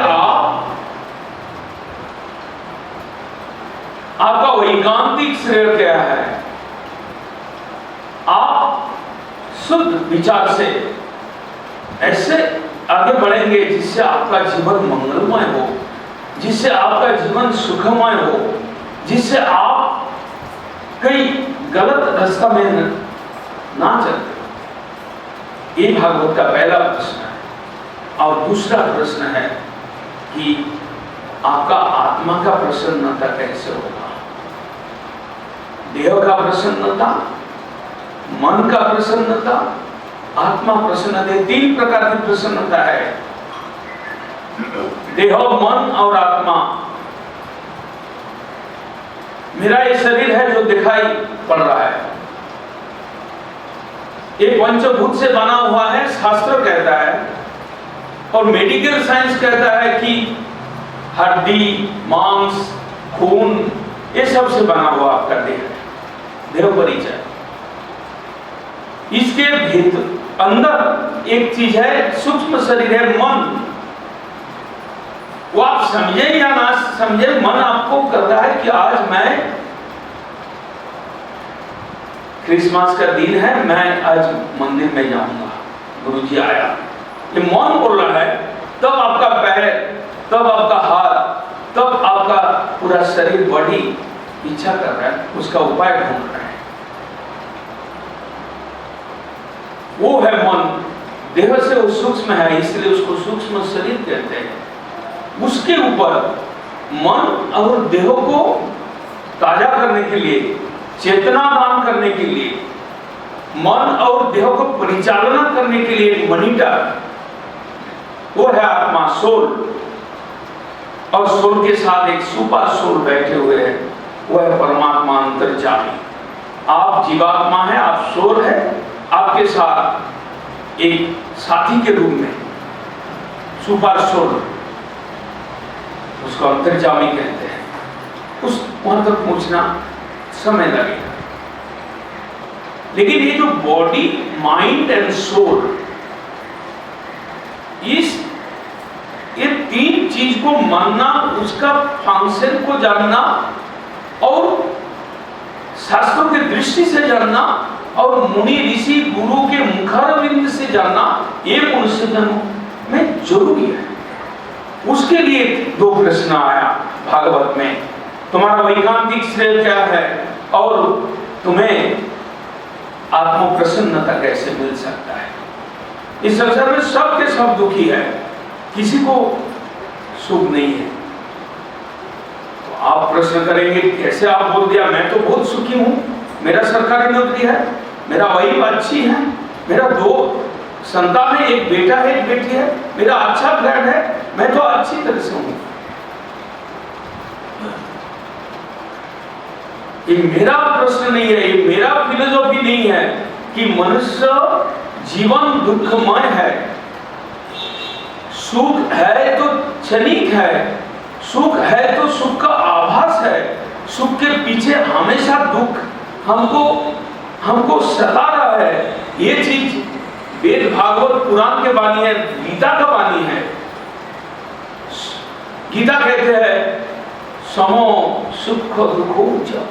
आपका वैज्ञानिक श्रेय क्या है? आप शुद्ध विचार से ऐसे आगे बढ़ेंगे जिससे आपका जीवन मंगलमय हो, जिससे आपका जीवन सुखमय हो, जिससे आप कई गलत रास्ता में ना चलते। ये भागवत का पहला प्रश्न है। और दूसरा प्रश्न है कि आपका आत्मा का प्रसन्नता कैसे होगा? देह का प्रसन्नता, मन का प्रसन्नता, आत्मा प्रसन्नता, तीन प्रकार की प्रसन्नता है। देह, मन और आत्मा। मेरा ये शरीर है जो दिखाई पड़ रहा है, ये पंचभूत से बना हुआ है, शास्त्र कहता है, और मेडिकल साइंस कहता है कि हड्डी, मांस, खून, ये सब से बना हुआ आपका देह है, देह परिचय। इसके भीतर अंदर एक चीज है, सूक्ष्म शरीर है, मन। वो आप समझे या ना समझे, मन आपको कर रहा है कि आज मैं, क्रिसमस का दिन है, मैं आज मंदिर में जाऊंगा, गुरुजी आया, ये मन बोल रहा है। तब आपका पैर, तब आपका हाथ, तब आपका पूरा शरीर, बॉडी इच्छा कर रहा है, उसका उपाय ढूंढ रहा है। वो है मन। देह से वो सूक्ष्म है, इसलिए उसको सूक्ष्म शरीर कहते हैं। उसके ऊपर मन और देह को ताजा करने के लिए, चेतना दान करने के लिए, मन और देह को परिचालना करने के लिए एक मॉनिटर, वो है आत्मा, सोल। और सोल के साथ एक सुपर सोल बैठे हुए हैं, वो है परमात्मा, अंतर्यामी। आप जीवात्मा है, आप सोल है, आपके साथ एक साथी के रूप में सुपर सोल, उसको अंतर्यामी कहते हैं। उस वहां तक पहुंचना समय लगेगा। लेकिन ये जो बॉडी, माइंड एंड सोल, ये तीन चीज को मानना, उसका फंक्शन को जानना और शास्त्रों की दृष्टि से जानना और मुनि ऋषि गुरु के मुखारविंद से जानना, ये मनुष्य जन्म में जरूरी है। उसके लिए दो प्रश्न आया भागवत में, तुम्हारा वैज्ञानिक श्रेय क्या है और तुम्हें आत्म प्रसन्नता कैसे मिल सकता है? इस संसार में सब के सब दुखी है, किसी को सुख नहीं है। तो आप प्रश्न करेंगे, कैसे आप बोल दिया मैं तो बहुत सुखी हूं, मेरा सरकारी नौकरी है, मेरा वाइफ अच्छी है, मेरा 2 संतान है, एक बेटा है, एक बेटी है, मेरा अच्छा फ्लैट है, मैं तो अच्छी तरह से हूं। ये मेरा प्रश्न नहीं है, ये मेरा फिलोसॉफी नहीं है कि मनुष्य जीवन दुखमय है। सुख है तो क्षणिक है, सुख है तो सुख का आभास है, सुख के पीछे हमेशा दुख हमको सता रहा है। ये चीज वेद भागवत पुराण के वाणी है, गीता का वाणी है। गीता कहते हैं समो सुख दुखो च,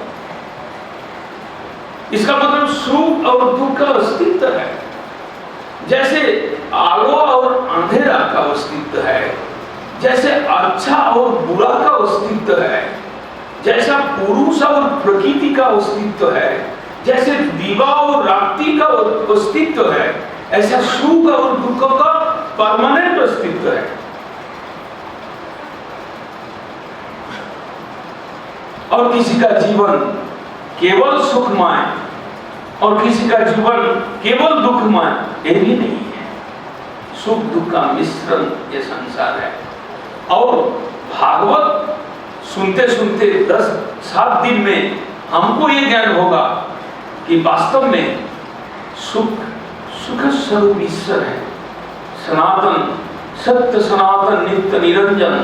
इसका मतलब सुख और दुख का अस्तित्व है। जैसे आलो और अंधेरा का अस्तित्व है, जैसे अच्छा और बुरा का अस्तित्व है, जैसा पुरुष और प्रकृति का अस्तित्व है, जैसे दिवा और रात्रि का अस्तित्व है, ऐसा सुख और दुख का परमानेंट अस्तित्व है। और किसी का जीवन केवल सुखमय और किसी का जीवन केवल दुखमय, ये भी नहीं है। सुख दुख का मिश्रण ये संसार है। और भागवत सुनते सुनते 7 दिन में हमको ये ज्ञान होगा कि वास्तव में सुख स्वरूप ईश्वर है, सनातन सत्य, सनातन नित्य निरंजन,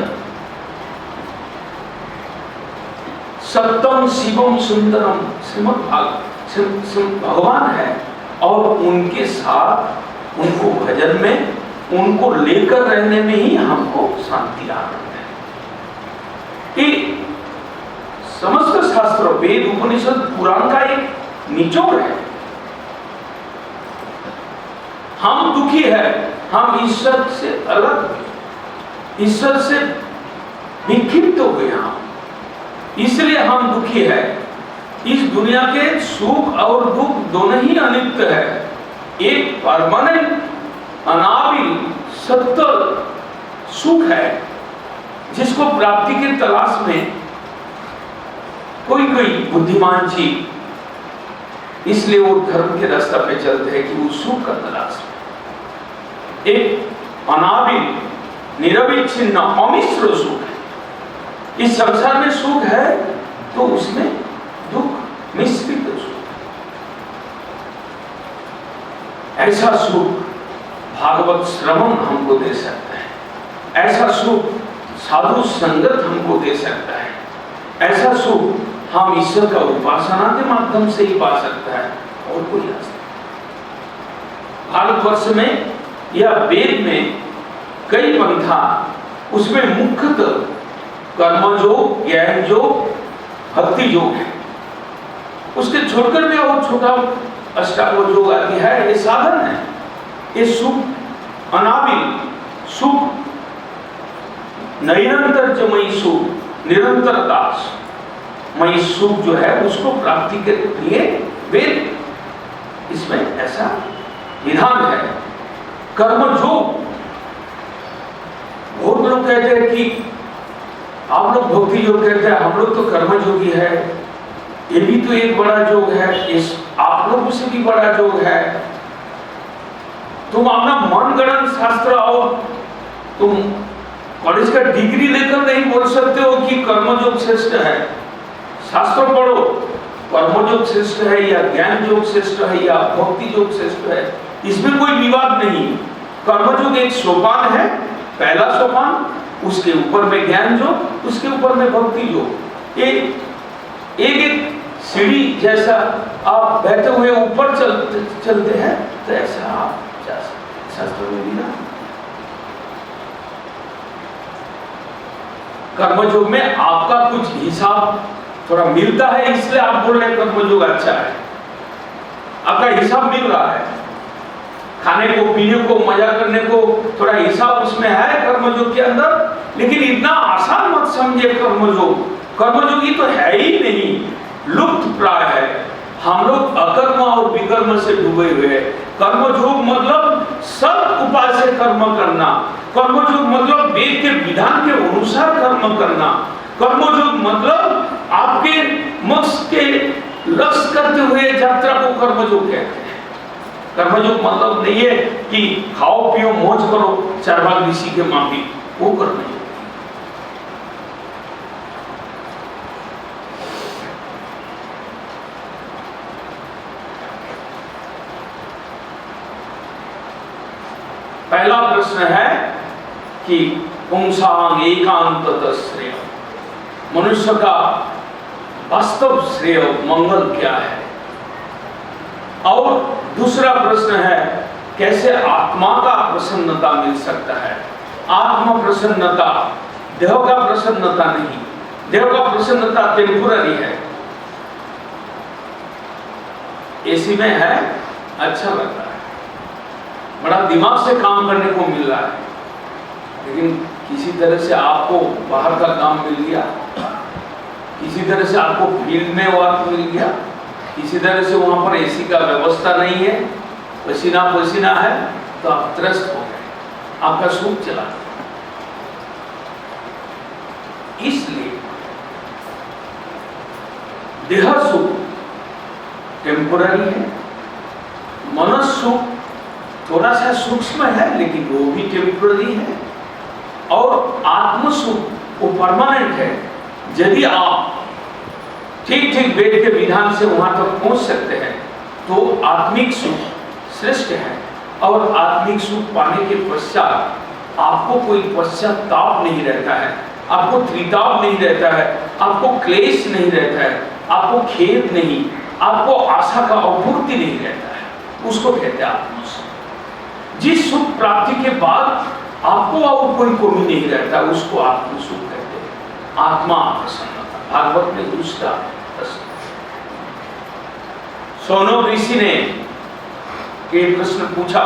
सत्यम शिवम सुंदरम श्रीमद् भगवान है। और उनके साथ उनको भजन में, उनको लेकर रहने में ही हमको शांति आनंद है। कि समस्त शास्त्र, वेद, उपनिषद, पुराण का एक निचोड़ है। हम दुखी है, हम ईश्वर से अलग, ईश्वर से विक्षिप्त हो गए हम, इसलिए हम दुखी है। इस दुनिया के सुख और दुख दोनों ही अनित्य है। एक परमानेंट अनाविल सत्य सुख है जिसको प्राप्ति के तलाश में कोई बुद्धिमान जीव, इसलिए वो धर्म के रास्ते पे चलते हैं कि वो सुख का तलाश में। एक अनाविल निरविच्छिन्न अमिश्र सुख है। इस संसार में सुख है तो उसमें दुख मिश्रित सुख। ऐसा सुख भागवत श्रवण हमको दे सकता है, ऐसा सुख साधु संगत हमको दे सकता है, ऐसा सुख हम ईश्वर का उपासना के माध्यम से ही पा सकता है और कोई रास्ता। भारतवर्ष में या वेद में कई पंथा, उसमें मुख्यतः कर्मयोग, ज्ञान योग, भक्ति योग है। उसके छोड़कर भी और छोटा अष्टांग योग आदि है। ये साधन है, ये सुख अनाविल सुख, निरंतर जमई सुख, निरंतरता मई सुख जो है उसको प्राप्ति के लिए वेद इसमें ऐसा विधान है। कर्मयोग, बहुत लोग कहते हैं कि आप लोग भक्ति योग कहते हैं, हम लोग तो कर्मयोगी है, ये भी तो एक बड़ा योग है, इस आप लोगों से भी बड़ा योग है। तुम अपना मनगढ़ंत शास्त्र और तुम कॉलेज का डिग्री लेकर नहीं बोल सकते हो कि कर्मयोग श्रेष्ठ है। शास्त्र पढ़ो, कर्मयोग श्रेष्ठ है या ज्ञान योग श्रेष्ठ है या भक्ति योग श्रेष्ठ है, इसमें कोई विवाद नहीं। कर्मयोग एक सोपान है, पहला सोपान, उसके ऊपर में ज्ञान योग, उसके ऊपर में भक्ति योग। एक सीढ़ी जैसा आप बैठे हुए ऊपर चलते हैं तो ऐसा आप जा सकते। शास्त्र में भी ना कर्मयोग में आपका कुछ हिसाब थोड़ा मिलता है, इसलिए आप बोल रहे हैं कर्मयोग अच्छा है। आपका हिसाब मिल रहा है, खाने को, पीने को, मजा करने को थोड़ा हिसाब उसमें है कर्मयोग के अंदर। लेकिन इतना आसान मत समझे कर्मयोग, कर्मयोगी तो है ही नहीं, लुप्त प्राय है। हम लोग अकर्म और विकर्म से डूबे हुए हैं। कर्मयोग मतलब सब उपाय से कर्म करना, कर्मयोग मतलब वेद के विधान के अनुसार कर्म करना, कर्मयोग मतलब आपके मोक्ष के लक्ष्य करते हुए कर्मयोग मतलब नहीं है कि खाओ पियो मौज करो चारवाक ऋषि के माफी, वो कर्मयोग। पहला प्रश्न है कि पुंसांग एकांततः श्रेय, मनुष्य का वास्तव श्रेय मंगल क्या है। और दूसरा प्रश्न है कैसे आत्मा का प्रसन्नता मिल सकता है। आत्मा प्रसन्नता देह का प्रसन्नता नहीं, देह का प्रसन्नता टेम्पोररी है, एसी में है अच्छा लगता है, बड़ा दिमाग से काम करने को मिल रहा है, लेकिन किसी तरह से आपको बाहर का काम मिल गया, किसी तरह से आपको फील्ड में वर्क मिल गया, किसी तरह से वहां पर एसी का व्यवस्था नहीं है, पसीना पसीना है, तो आप त्रस्त हो गए, आपका सुख चला गया। इसलिए देह सुख टेम्पोररी है, मन सुख थोड़ा सा सूक्ष्म है लेकिन वो भी टेम्पोररी है, और आत्म सुख वो परमानेंट है। यदि आप ठीक ठीक वेद के विधान से वहां तक पहुंच सकते हैं तो आत्मिक सुख श्रेष्ठ है, और आत्मिक सुख पाने के पश्चात आपको कोई पश्चाताप नहीं रहता है, आपको त्रिताप नहीं रहता है, आपको क्लेश नहीं रहता है, आपको खेद नहीं, आपको आशा का अपूर्ति नहीं रहता है, उसको कहते हैं आत्म सुख। जिस सुख प्राप्ति के बाद आपको और कोई कमी नहीं रहता, उसको आत्म सुख कहते हैं। आत्मा प्रसन्नता भागवत में दूसरा प्रश्न, शौनक ऋषि ने ये प्रश्न पूछा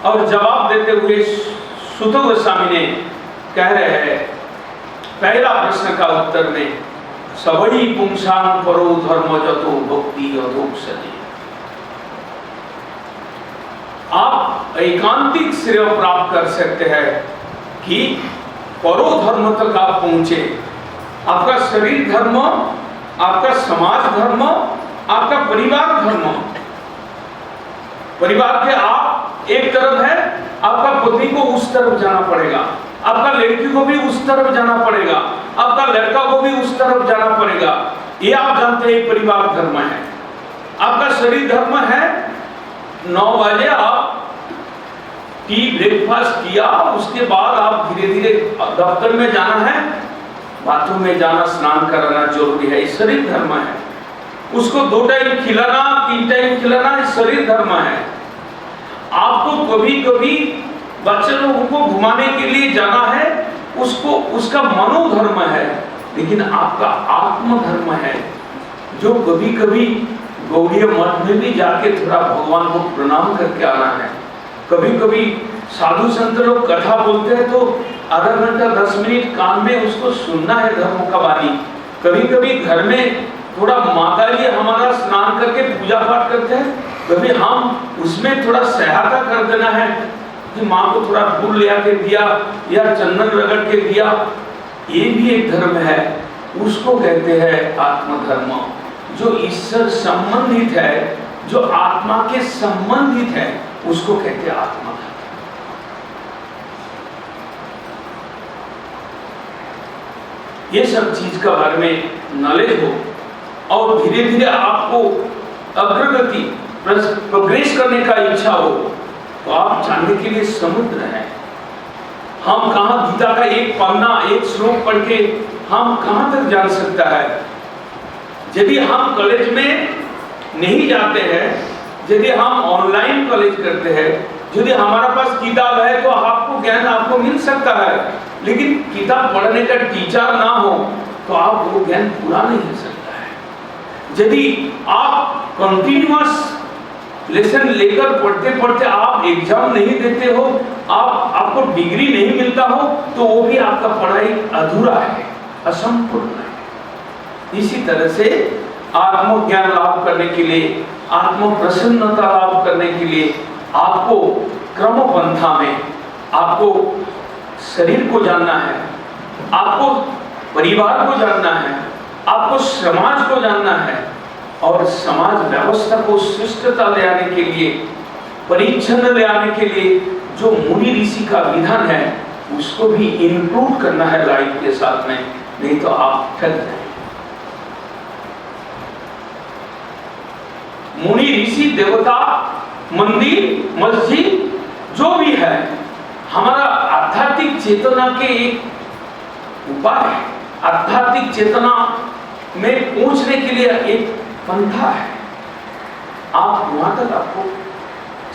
और जवाब देते हुए सुत गोस्वामी ने कह रहे हैं पहला प्रश्न का उत्तर में सबई पुंसां परो धर्म जतो भक्ति अधोक्षति। आप एकांतिक श्रेय प्राप्त कर सकते हैं कि परो धर्म तक आप पहुंचे। आपका शरीर धर्म, आपका समाज धर्म, आपका परिवार धर्म, परिवार के आप एक तरफ है, आपका पत्नी को उस तरफ जाना पड़ेगा, आपका लड़की को भी उस तरफ जाना पड़ेगा, आपका लड़का को भी उस तरफ जाना पड़ेगा। ये आप जानते हैं परिवार धर्म है। आपका शरीर धर्म है, 9 बजे आप टी ब्रेकफास्ट किया, उसके बाद आप धीरे धीरे दफ्तर में जाना है, बाथरूम में जाना, स्नान कराना जरूरी है, ये शरीर धर्म है। उसको 2 टाइम खिलाना, 3 टाइम खिलाना, ये शरीर धर्म है। आपको कभी कभी बच्चे लोगों को घुमाने के लिए जाना है, उसको उसका मनोधर्म है, लेकिन आपका आत्म धर्म है जो कभी कभी गौड़ीय मठ में भी जाके थोड़ा भगवान को प्रणाम करके आना है। कभी कभी साधु संत लोग कथा बोलते हैं तो आधा घंटा 10 मिनट कान में उसको सुनना है धर्म का वाणी। कभी कभी घर में थोड़ा माता जी हमारा स्नान करके पूजा पाठ करते हैं, कभी हम उसमें थोड़ा सहायता कर देना है कि माँ को थोड़ा फूल ले आके दिया या चंदन रगड़ के दिया, ये भी एक धर्म है। उसको कहते हैं आत्मधर्म, जो ईश्वर संबंधित है, जो आत्मा के संबंधित है, उसको कहते हैं आत्मधर्म। ये सब चीज का बारे में नॉलेज हो और धीरे धीरे आपको अग्रगति प्रोग्रेस करने का इच्छा हो तो आप जानने के लिए समुद्र है। हम कहाँ गीता का एक पन्ना, एक श्लोक पढ़ के हम कहाँ तक जान सकता है। यदि हम कॉलेज में नहीं जाते हैं, यदि हम ऑनलाइन कॉलेज करते हैं, यदि हमारा पास किताब है तो आपको ज्ञान आपको मिल सकता है, लेकिन किताब पढ़ने का टीचर ना हो तो आप वो ज्ञान पूरा नहीं कर सकता है। यदि आप कंटिन्यूअस लेसन लेकर पढ़ते पढ़ते आप एग्जाम नहीं देते हो, आपको डिग्री नहीं मिलता हो, तो वो भी आपका पढ़ाई अधूरा है, असंपूर्ण है। इसी तरह से आत्मज्ञान लाभ करने के लिए, आत्म प्रसन्नता लाभ करने के लिए आपको क्रम पंथा में आपको शरीर को जानना है, आपको परिवार को जानना है, आपको समाज को जानना है, और समाज व्यवस्था को श्रेष्ठता ले आने के लिए परिच्छन ले आने के लिए जो मुनि ऋषि का विधान है उसको भी इंक्लूड करना है लाइफ के साथ में, नहीं तो आप ठग जाएंगे। मुनि ऋषि देवता मंदिर मस्जिद जो भी है हमारा आध्यात्मिक चेतना के एक उपाय है, आध्यात्मिक चेतना में पहुंचने के लिए एक पंथा है। आप वहां तक आपको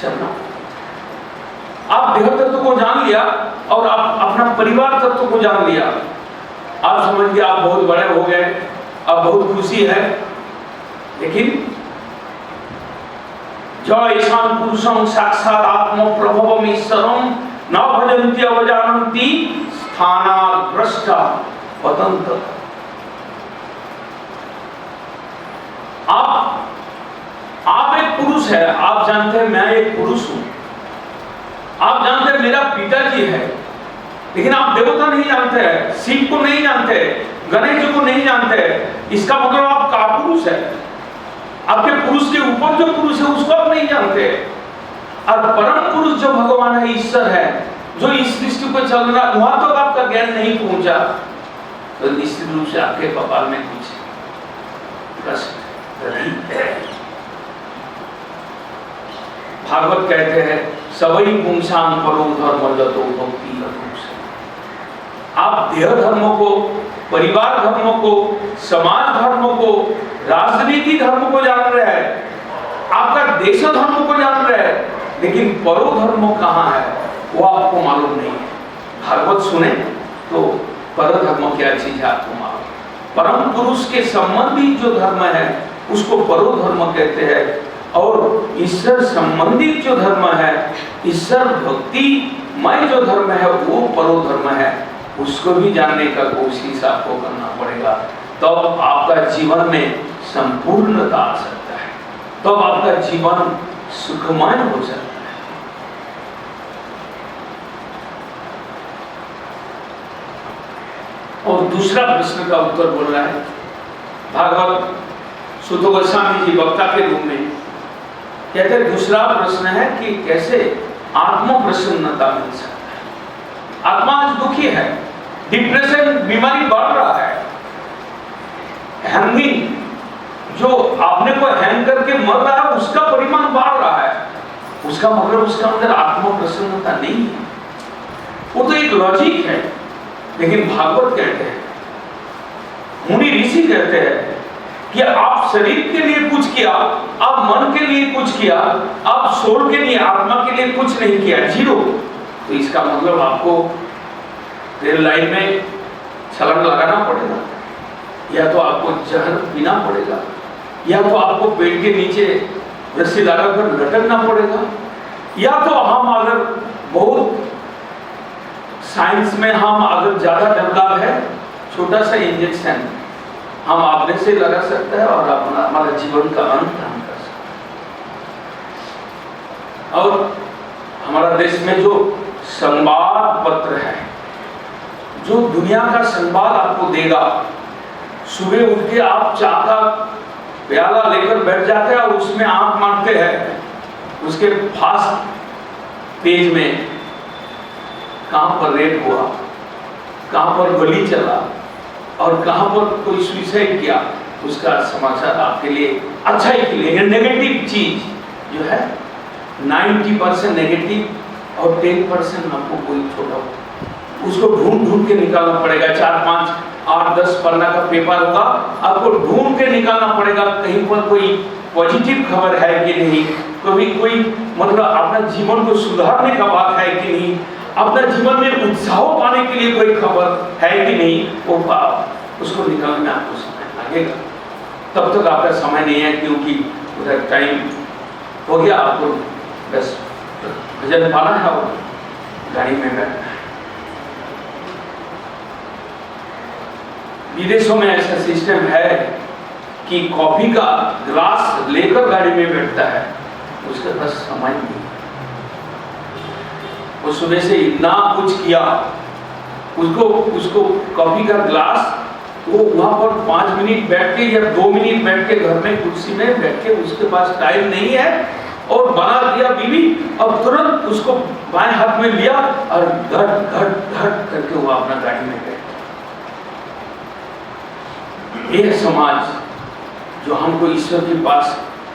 चलना, आप देह तत्व को जान लिया और आप अपना परिवार तत्व को जान लिया, आप समझ गए आप बहुत बड़े हो गए, अब बहुत खुशी है। लेकिन जो ईशान पुरुषम साक्षात आत्म प्रभवम ईश्वरम न भजन्ति अवजानन्ति स्थानाद्रष्टा पतन्त। आप एक पुरुष है, आप जानते हैं मैं एक पुरुष हूं, आप जानते हैं मेरा पिताजी है, लेकिन आप देवता नहीं जानते हैं, शिव को नहीं जानते, गणेश जी को नहीं जानते। इसका मतलब आप कापुरुष है, आपके पुरुष के ऊपर जो पुरुष है उसको आप नहीं जानते। और परम पुरुष जो भगवान है, ईश्वर है, जो इस सृष्टि को चल रहा, वहां तो आपका ज्ञान नहीं पहुंचा तो निश्चित रूप से आपके कपाल में कुछ कष्ट नहीं है। भागवत कहते हैं सवई पुंसाम परो धर्म जतो भक्ति लघुष। आप देह धर्मों को, परिवार धर्मों को, समाज धर्मों को, राजनीति धर्म को जान रहे हैं, आपका देश धर्म को जान रहे हैं, लेकिन परो धर्म कहाँ है वो आपको मालूम नहीं है। भागवत सुने तो पर धर्म क्या चीज है आपको मालूम। परम पुरुष के संबंधी जो धर्म है उसको परो धर्म कहते हैं, और ईश्वर संबंधित जो धर्म है, ईश्वर भक्ति मय जो धर्म है वो परो धर्म है। उसको भी जानने का कोशिश आपको करना पड़ेगा, तब तो आपका जीवन में संपूर्णता आ सकता है, तब तो आपका जीवन सुखमय हो सकता है। और दूसरा प्रश्न का उत्तर बोल रहा है भागवत सुत गोस्वामी जी वक्ता के रूप में कहते हैं, दूसरा प्रश्न है कि कैसे आत्म प्रसन्नता मिल सकता है। आत्मा आज दुखी है, डिप्रेशन बीमारी बढ़ रहा है, हैंगिंग जो आपने को हैंग करके मर रहा है उसका परिमाण बढ़ रहा है, उसका मतलब उसका अंदर आत्म प्रसन्नता नहीं है। वो तो एक लॉजिक है। लेकिन भागवत कहते हैं, मुनि ऋषि कहते हैं कि आप शरीर के लिए कुछ किया, आप मन के लिए कुछ किया, आप सोल के लिए, आत्मा के लिए कुछ नहीं किया, जीरो। तो इसका मतलब आपको रेल लाइन में छलांग लगाना पड़ेगा, या तो आपको जहर पीना पड़ेगा, या तो आपको पेट के नीचे रस्सी लगाकर लटकना पड़ेगा, या तो हम अगर बहुत साइंस में हम अगर ज्यादा डेवलप है, छोटा सा इंजेक्शन हम अपने से लगा सकते हैं और अपना हमारा जीवन का अंत हम कर सकते हैं। और हमारा देश में जो संवाद पत्र है, जो दुनिया का संवाद आपको देगा, सुबह उठ के आप चाय का प्याला लेकर बैठ जाते हैं और उसमें आंख मारते हैं, उसके फास्ट पेज में कहां पर रेप हुआ, कहां पर गोली चला और कहां पर कोई सुसाइड किया, उसका समाचार आपके लिए अच्छा ही के लिए। नेगेटिव चीज जो है 90% नेगेटिव और 10% आपको कोई छोटा, उसको ढूंढ ढूंढ के निकालना पड़ेगा। 4, 5, 8, 10 पन्ना का पेपर होगा, आपको ढूंढ के निकालना पड़ेगा कहीं पर कोई पॉजिटिव खबर है कि नहीं, कभी कोई मतलब अपना जीवन को सुधारने का बात है कि नहीं, अपना जीवन में उत्साह पाने के लिए कोई खबर है कि नहीं, वो उसको निकालने में आपको समय लगेगा। तब तक आपका समय नहीं है, क्योंकि उधर टाइम हो गया, आपको बस भजन पाना है और गाड़ी में बैठना है। विदेशों में ऐसा सिस्टम है कि कॉफी का ग्लास लेकर गाड़ी में बैठता है, उसके पास समय नहीं। वो सुबह से इतना कुछ किया, उसको कॉफी का ग्लास, वो वहां पर 5 मिनट बैठ के या 2 मिनट बैठ के घर में कुर्सी में बैठ के, उसके पास टाइम नहीं है और बना दिया बीवी, और तुरंत उसको बाएं हाथ में लिया और घट घट घट करके वो अपना गाड़ी में गए। ये समाज जो हमको ईश्वर के पास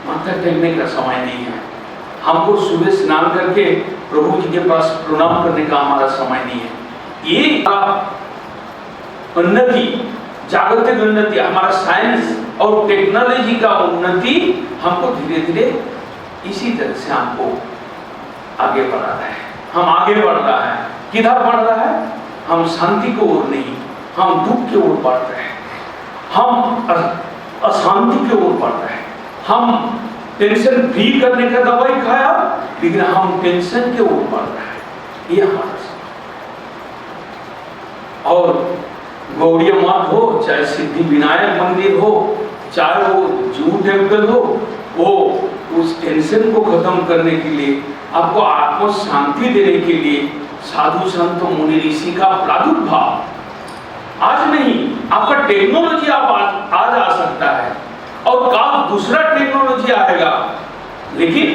माथा टेकने का समय नहीं है, हमको सुबह स्नान करके प्रभु जी के पास प्रणाम करने का हमारा समय नहीं है। ये उन्नति, जागतिक उन्नति, हमारा साइंस और टेक्नोलॉजी का उन्नति हमको धीरे धीरे इसी तरह से हमको आगे बढ़ा रहा है। हम आगे बढ़ रहा है, किधर बढ़ रहा है? हम शांति की ओर नहीं, हम दुख की ओर बढ़ रहे हैं, हम अशांति की ओर बढ़ रहे हैं। हम टेंशन फ्री करने का दवाई खाया, लेकिन हम टेंशन के ओर बढ़ रहे हैं। ये हमारा समय। और गौड़िया मठ हो, चाहे सिद्धि विनायक मंदिर हो, चाहे वो जूह टेम्पल हो, वो उस टेंशन को खत्म करने के लिए, आपको आत्म शांति देने के लिए साधु संत मुनि ऋषि का प्रादुर्भाव आज नहीं, आपका टेक्नोलॉजी आप आज आ सकता है और कल दूसरा टेक्नोलॉजी आएगा, लेकिन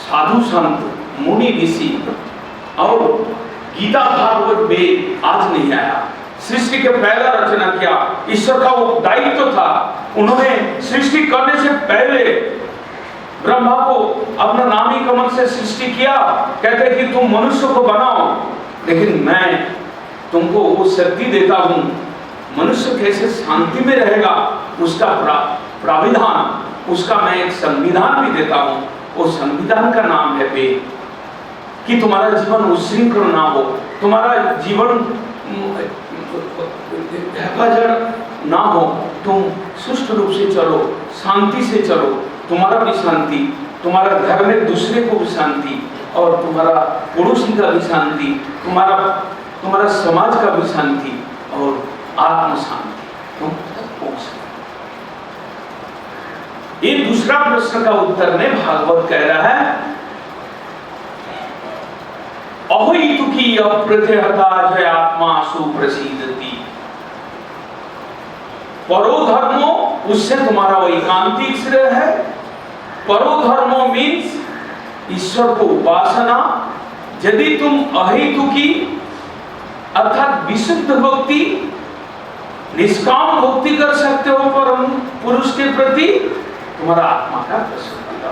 साधु संत मुनि ऋषि और गीता भागवत वेद आज नहीं आया। सृष्टि के पहला रचना किया, ईश्वर का वो दायित्व था। उन्होंने सृष्टि करने से पहले ब्रह्मा को अपना नामी कमल से सृष्टि किया, कहते कि तुम मनुष्य को बनाओ, लेकिन मैं तुमको वो शक्ति देता हूं, मनुष्य कैसे शांति में रहेगा उसका प्राविधान, उसका मैं एक संविधान भी देता हूं। वो संविधान का नाम है वेद, कि तुम्हारा जीवन उच्छृंखल ना हो, तुम्हारा जीवन हेफाजत ना हो, तुम सुष्ट रूप से चलो, शांति से चलो, तुम्हारा भी शांति, तुम्हारा घर में दूसरे को भी शांति, और तुम्हारा पड़ोसी का भी शांति, तुम्हारा समाज का भी शांति और आत्म शांति, तुम पहुंच सकते। ये दूसरा प्रश्न का उत्तर में भागवत कह रहा है, अहोइतुकी अप्रतिहता जय आत्मा सुप्रसीदति। परो धर्मो, उससे तुम्हारा वो एकांतिक श्रेय है। परो धर्मो मीन्स ईश्वर को उपासना। यदि तुम अहेतुकी अर्थात विशुद्ध भक्ति, निष्काम भक्ति कर सकते हो परम पुरुष के प्रति, तुम्हारा आत्मा का प्रसन्नता,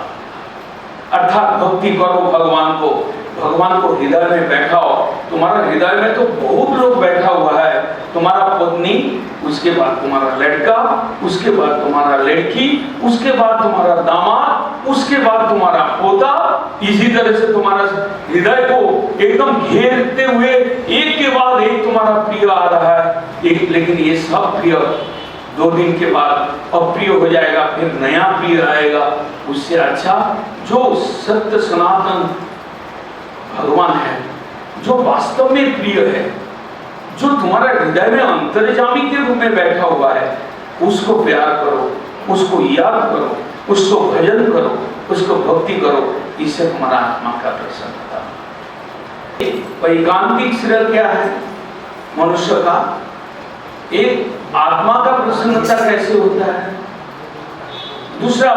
अर्थात भक्ति करो भगवान को, भगवान को हृदय में बैठाओ। तुम्हारा हृदय में तो बहुत लोग बैठा हुआ है, तुम्हारा पत्नी, उसके बाद तुम्हारा लड़का, उसके बाद तुम्हारा लड़की, उसके बाद तुम्हारा दामाद, उसके बाद तुम्हारा पोता, इसी तरह से तुम्हारा हृदय को एकदम घेरते हुए एक के बाद एक तुम्हारा प्रिय आ रहा है। लेकिन ये सब प्रिय 2 दिन के बाद अप्रिय हो जाएगा, फिर नया प्रिय आएगा। उससे अच्छा जो सत्य सनातन भगवान है, जो वास्तव में प्रिय है, जो तुम्हारा हृदय में अंतर्यामी के रूप में बैठा हुआ है, उसको प्यार करो, उसको याद करो, उसको भजन करो, उसको भक्ति करो। इससे तुम्हारा आत्मा का प्रसन्नता। वैकांतिक श्रेय क्या है मनुष्य का? एक आत्मा का प्रसन्नता कैसे होता है? दूसरा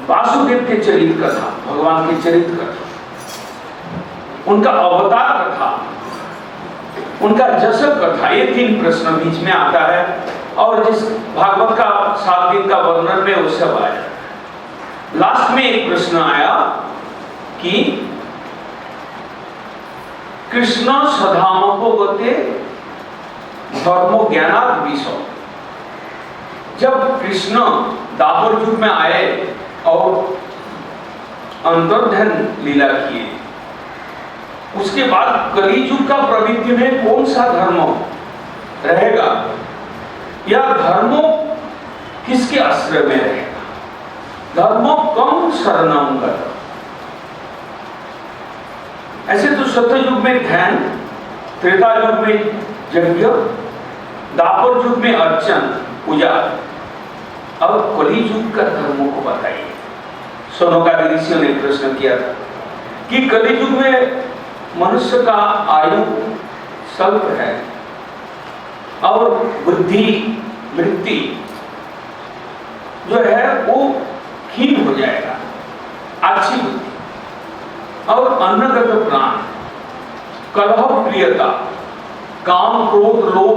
वासुदेव के चरित्र कथा, भगवान के चरित्र कथा, उनका अवतार कथा, उनका जशक कथा, ये 3 प्रश्न बीच में आता है। और जिस भागवत का 7 दिन का वर्णन में वो सब आया। लास्ट में एक प्रश्न आया कि कृष्ण सधामको गते धर्मो ज्ञानात् विषो। जब कृष्ण दापर युग में आए और अंतर्ध्यान लीला किए, उसके बाद कली युग का प्रवृत्ति में कौन सा धर्म रहेगा, या धर्मो किसके आश्रय में रहेगा? धर्मो कम शरणम गतः। ऐसे तो सत्ययुग में ध्यान, त्रेता युग में यज्ञ, दापर युग में अर्चन पूजा, और कली युग का धर्मों को बताइए। सोनका ऋषियों ने प्रश्न किया था कि कली युग में मनुष्य का आयु स्वल्प है और बुद्धि वृत्ति जो है वो क्षीण हो जाएगा, अच्छी अन्नगत प्राण, कलह प्रियता, काम क्रोध लोभ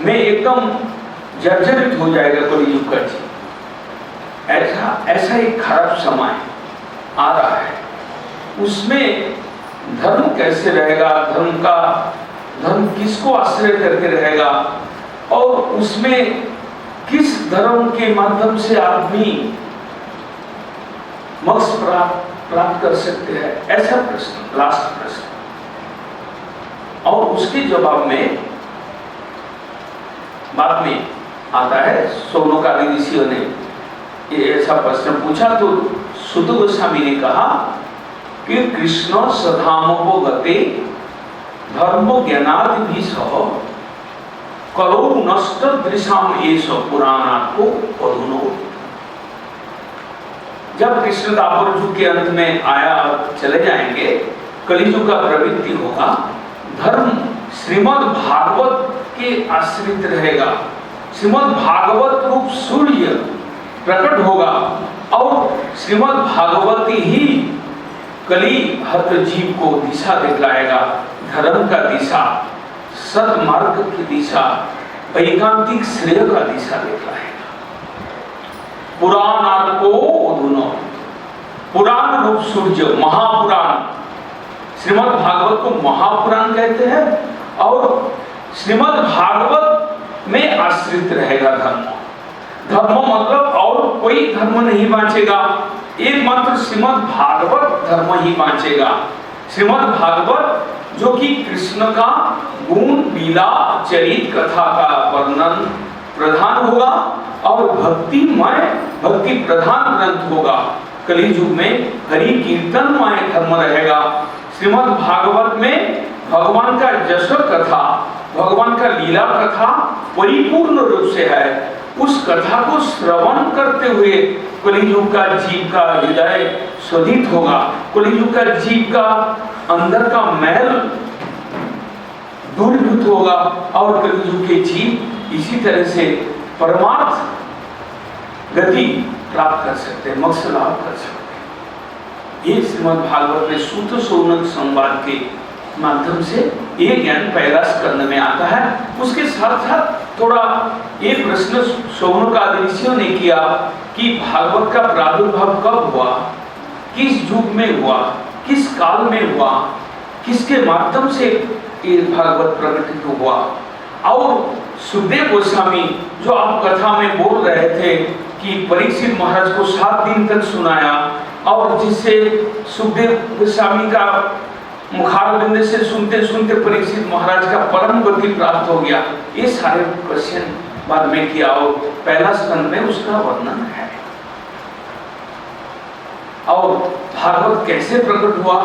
में एकदम जर्जरित हो जाएगा कलियुग का जीव। ऐसा एक खराब समय आ रहा है। उसमें धर्म कैसे रहेगा, धर्म किसको आश्रय करके रहेगा, और उसमें किस धर्म के माध्यम से आदमी मोक्ष प्राप्त कर सकते हैं, ऐसा प्रश्न, लास्ट प्रश्न। और उसके जवाब में बाद में आता है, शौनकादि ऋषियों ने ये ऐसा प्रश्न पूछा तो सुत गोस्वामी ने कहा कि कृष्ण सधामो गते धर्म ज्ञानादि भी सह करो नष्ट दृशाम एष पुराणात् को अधुनो। जब कृष्ण द्वापर युग के अंत में आया चले जाएंगे, कलियुग का प्रवृत्ति होगा, धर्म श्रीमद् भागवत के आश्रित रहेगा, श्रीमद् भागवत रूप सूर्य प्रकट होगा और श्रीमद् भागवती ही कली हत जीव को दिशा दिखलाएगा, धर्म का दिशा, सतमार्ग की दिशा, वैकांतिक श्रेय का दिशा दिखलाएगा। पुराण को अधुनो, पुराण रूप सूर्य, महापुराण, श्रीमद् भागवत को महापुराण कहते हैं और श्रीमद् भागवत में आश्रित रहेगा धर्म। धर्म मतलब और कोई धर्म नहीं बांचेगा, एकमात्र श्रीमद् भागवत धर्म ही बांचेगा। श्रीमद् भागवत जो कि कृष्ण का गुण लीला चरित कथा का वर्णन प्रधान होगा और भक्तिमय भक्ति प्रधान ग्रंथ होगा। कलियुग में हरि कीर्तनमय धर्म रहेगा। श्रीमद् भागवत में भगवान का जश कथा, भगवान का लीला कथा परिपूर्ण रूप से है। उस कथा को श्रवण करते हुए कलियुग का जीव का हृदय शोधित होगा, कलियुग का जीव का अंदर का मैल दूरीभूत होगा और कलियुग के जीव इसी तरह से परमार्थ गति प्राप्त कर सकते हैं, मोक्ष लाभ कर सकते हैं। ये श्रीमद् भागवत में सूत शौनक संवाद के माध्यम से ये ज्ञान पहला स्कंद में आता है। उसके साथ साथ थोड़ा ये प्रश्न शौनकादि ऋषियों ने किया कि भागवत का प्रादुर्भाव कब हुआ, किस युग में हुआ, किस काल में हुआ, किसके माध्यम से ये भागवत प्रकटित हुआ। और सुखदेव गोस्वामी जो आप कथा में बोल रहे थे कि परीक्षित महाराज को 7 दिन तक सुनाया और जिससे सुखदेव गोस्वामी का मुखारबिंद से सुनते सुनते परीक्षित महाराज का परम गति प्राप्त हो गया, ये सारे क्वेश्चन बाद में किया और पहला स्कंद में उसका वर्णन है। और भागवत कैसे प्रकट हुआ,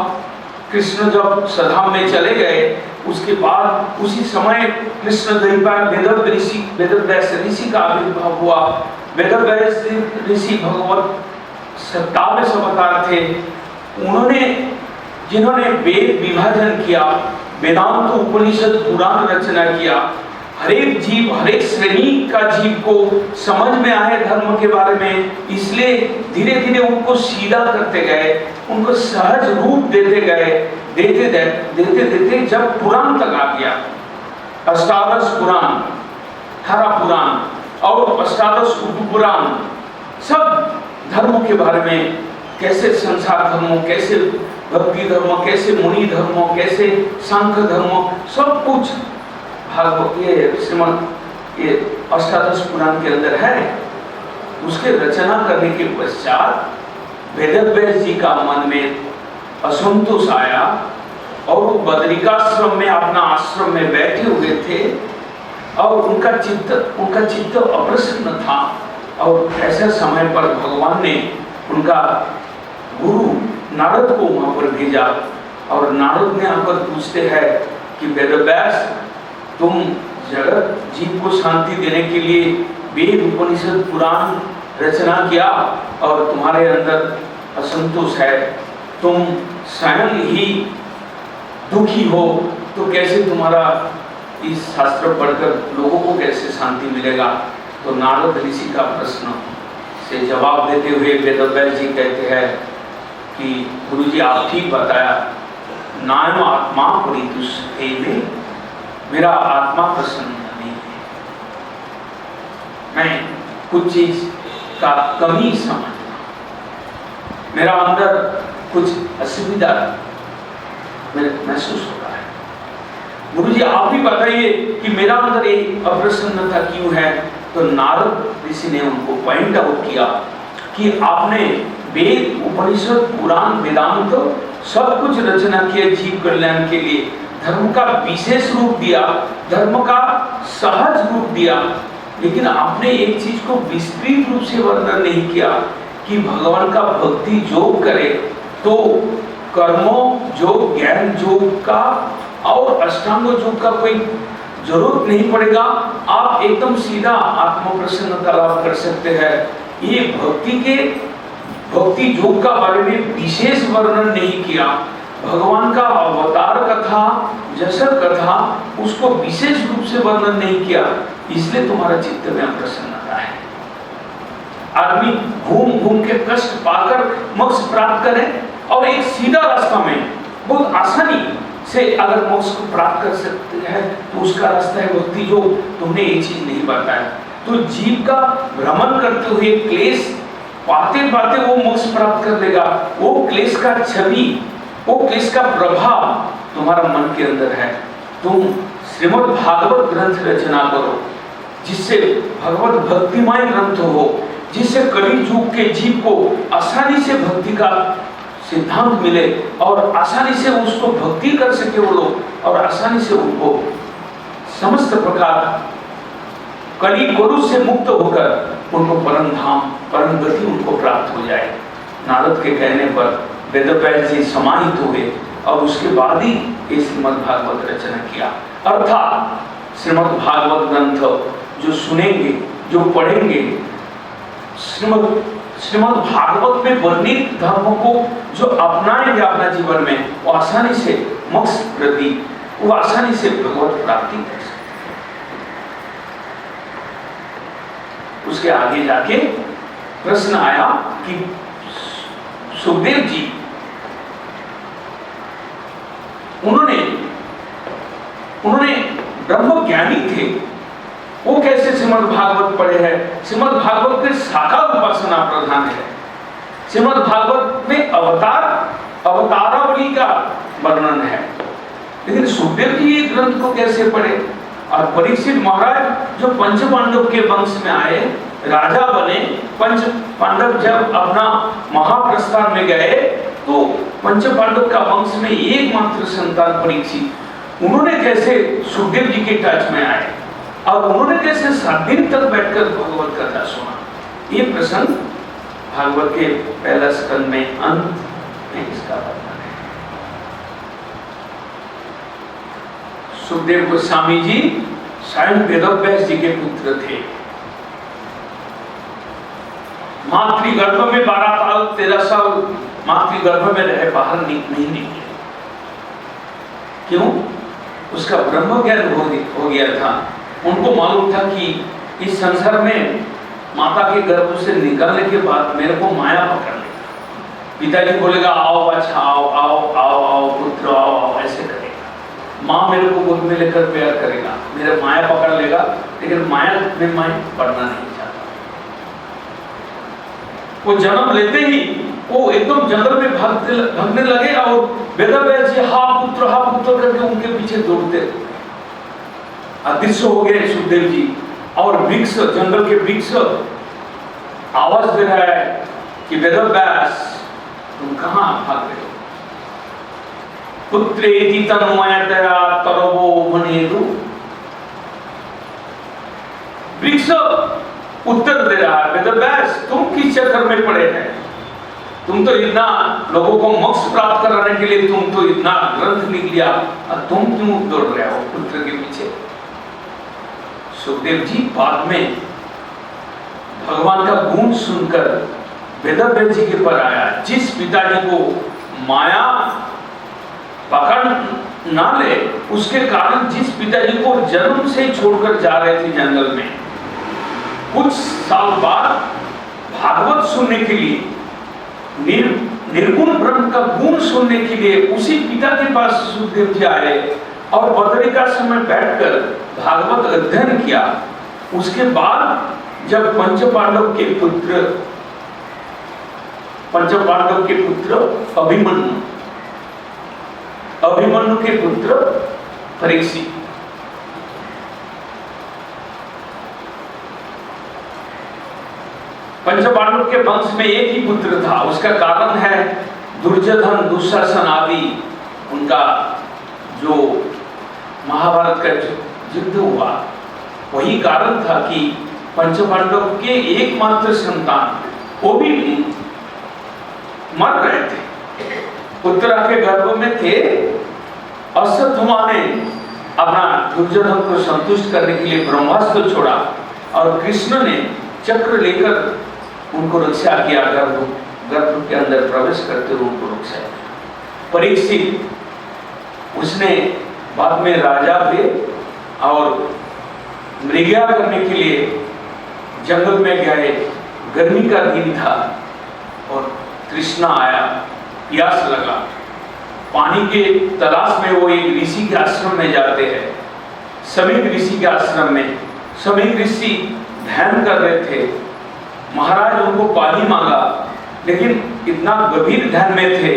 कृष्ण जब सधाम में चले गए उसके बाद उसी समय कृष्ण द्वैपायन वेदव्यास ऋषि का आविर्भाव हुआ। वेदव्यास ऋषि भगवत 27 अवतार थे। उन्होंने जिन्होंने वेद विभाजन किया, वेदांत उपनिषद पुराण रचना किया, हरेक जीव हरेक श्रेणी का जीव को समझ में आए धर्म के बारे में, इसलिए धीरे धीरे उनको सीधा करते गए, उनको सहज रूप देते गए, देते जब पुराण तक आ गया, अष्टादश पुराण, 18 पुराण और अष्टादश उपपुराण, सब धर्मों के बारे में, कैसे संसार धर्मों, कैसे भक्ति धर्म, कैसे मुनि धर्म, कैसे सांख्य धर्म, सब कुछ भागवत ये श्रीमद् ये अष्टादश पुराण के अंदर है। उसके रचना करने के पश्चात वेदव्यास जी का मन में असंतोष आया और वो बद्रिकाश्रम में अपना आश्रम में बैठे हुए थे और उनका चित्त अप्रसन्न था। और ऐसे समय पर भगवान ने उनका गुरु नारद को वहां पर भेजा और नारद ने आकर पूछते हैं कि वेदव्यास, तुम जगत जीव को शांति देने के लिए वेद उपनिषद पुराण रचना किया और तुम्हारे अंदर असंतोष है, तुम स्वयं ही दुखी हो, तो कैसे तुम्हारा इस शास्त्र पढ़कर लोगों को कैसे शांति मिलेगा। तो नारद ऋषि का प्रश्न से जवाब देते हुए वेदव्यास जी कहते हैं कि गुरुजी आप ठीक बताया, नायम आत्मा परितुष्टे में, मेरा आत्मा प्रसन्न नहीं है, मैं कुछ चीज का कमी समझता, मेरा अंदर कुछ असुविधा महसूस हो रहा है। गुरुजी आप भी बताइए कि मेरा अंदर एक अप्रसन्नता क्यों है। तो नारद ऋषि ने उनको पॉइंट आउट किया कि आपने वेद, उपनिषद, पुराण, वेदांत सब कुछ रचना किया जीव कल्याण के लिए, धर्म का विशेष रूप दिया, धर्म का सहज रूप दिया, लेकिन आपने एक चीज को विस्तृत रूप से वर्णन नहीं किया कि भगवान का भक्ति योग करे तो कर्मों योग, ज्ञान योग का और अष्टांग योग का कोई जरूरत नहीं पड़ेगा, आप एकदम सीधा आत्म प्रसन्नता लाभ कर सकते हैं। ये भक्ति योग का बारे में विशेष वर्णन नहीं किया, भगवान का अवतार कथा, जसर कथा, उसको विशेष रूप से वर्णन नहीं किया, इसलिए तुम्हारा चित्त में अप्रसन्नता है। आदमी घूम घूम के कष्ट पाकर मोक्ष प्राप्त करे और एक सीधा रास्ता में बहुत आसानी से अगर मोक्ष को प्राप्त कर सकते हैं तो उसका रास्ता है भक्ति योग। तुमने ये चीज नहीं बताया, तो जीव का भ्रमण करते हुए क्लेश पाते पाते वो मोक्ष प्राप्त कर लेगा। वो क्लेश का छवि, वो क्लेश का प्रभाव तुम्हारा मन के अंदर है। तुम श्रीमद् भागवत ग्रंथ रचना करो जिससे भगवत भक्तिमय ग्रंथ हो, जिससे कली युग के जीव को आसानी से भक्ति का सिद्धांत मिले और आसानी से उसको भक्ति कर सके वो लोग, और आसानी से उनको समस्त प्रकार कली कोरु से मुक्त होकर उनको परम धाम, परम गति उनको प्राप्त हो जाए। नारद के कहने पर वेदव्यास जी समाहित हुए और उसके बाद ही ये श्रीमद् भागवत रचना किया। अर्थात श्रीमद् भागवत ग्रंथ जो सुनेंगे, जो पढ़ेंगे, श्रीमद् भागवत में वर्णित धर्मों को जो अपनाएंगे अपना जीवन में, वो आसानी से मोक्ष प्रति, वो आसानी से भगवत प्राप्ति कर सकते। उसके आगे जाके प्रश्न आया कि सुखदेव जी उन्होंने ब्रह्म ज्ञानी थे, वो कैसे श्रीमद् भागवत पढ़े हैं? श्रीमद् भागवत में शाखा उपासना प्रधान है। श्रीमद् भागवत में अवतारावली का वर्णन है, लेकिन सुखदेव जी ये ग्रंथ को कैसे पढ़े? और परीक्षित महाराज जो पंच पांडव के वंश में आए, राजा बने, पंच पांडव जब अपना महाप्रस्थान में गए तो पंच पांडव का वंश में एकमात्र संतान परीक्षित, उन्होंने कैसे सुखदेव जी के टच में आए और उन्होंने कैसे 7 दिन तक बैठकर भगवत कथा सुना? ये प्रसंग भागवत के पहला स्कंद में अंत में इसका वर्णन है। सुखदेव गोस्वामी जी स्वयं वेदव्यास जी के पुत्र थे। मातृगर्भ में 12 साल 13 साल मातृगर्भ में रहे, बाहर नहीं निकले। क्यों? उसका ब्रह्म ज्ञान हो गया था। उनको मालूम था कि इस संसार में माता के गर्भ से निकलने के बाद मेरे को माया पकड़ लेगा। पिताजी बोलेगा आओ बच्चा, आओ आओ आओ आओ पुत्र आओ आओ, ऐसे करेगा। माँ मेरे को गोद में लेकर प्यार करेगा, मेरे माया पकड़ लेगा, लेकिन माया में मैं पढ़ना नहीं चाहता। वो जन्म लेते ही वो एकदम जंगल में भागने लगे और वेदव्यास जी हा पुत्र करके उनके पीछे दौड़ते। अदृश्य हो गए सुखदेव जी, और वृक्ष, जंगल के वृक्ष आवाज दे रहा है कि वेदव्यास तुम कहां भाग रहे हो? पुत्रेति तन्मयतया तरवो वनेदु। वृक्ष उत्तर दे रहा है, वेदव्यास तुम किस चक्कर में पड़े हैं? तुम तो इतना लोगों को मोक्ष प्राप्त कराने के लिए तुम तो इतना ग्रंथ लिख लिया, और तुम क्यों दौड़ रहे हो पुत्र के पीछे? सुखदेव जी बाद में भगवान का गुण सुनकर वेदव्यास जी के पर आया। जिस पिताजी को माया पकड़ ना ले, उसके कारण जिस पिताजी को जन्म से छोड़कर जा रहे थे जंगल में, कुछ साल बाद भागवत सुनने के लिए निर्गुण ब्रह्म का गुण सुनने के लिए उसी पिता के पास सुखदेव जी आए और बदरिकाश्रम में बैठकर भागवत अध्ययन किया। उसके बाद जब पंच पांडव के पुत्र अभिमन्यु के पुत्र परीक्षित, पंच पांडव के वंश में एक ही पुत्र था। उसका कारण है दुर्योधन, दुशासन आदि उनका जो महाभारत का युद्ध हुआ, वही कारण था कि पंच पांडव के एकमात्र संतान वो भी मर रहे थे, उत्तरा के गर्भ में थे। अश्वत्थामा ने अपना दुर्योधन को संतुष्ट करने के लिए ब्रह्मास्त्र छोड़ा और कृष्ण ने चक्र लेकर उनको रक्षा किया, गर्भ के अंदर प्रवेश करते हुए उनको रक्षा किया। परीक्षित उसने बाद में राजा हुए और मृगया करने के लिए जंगल में गए। गर्मी का दिन था और तृष्णा आया, प्यास लगा। पानी के तलाश में वो एक ऋषि के आश्रम में जाते हैं। समीक ऋषि के आश्रम में समीक ऋषि ध्यान कर रहे थे। महाराज उनको पानी मांगा, लेकिन इतना गंभीर ध्यान में थे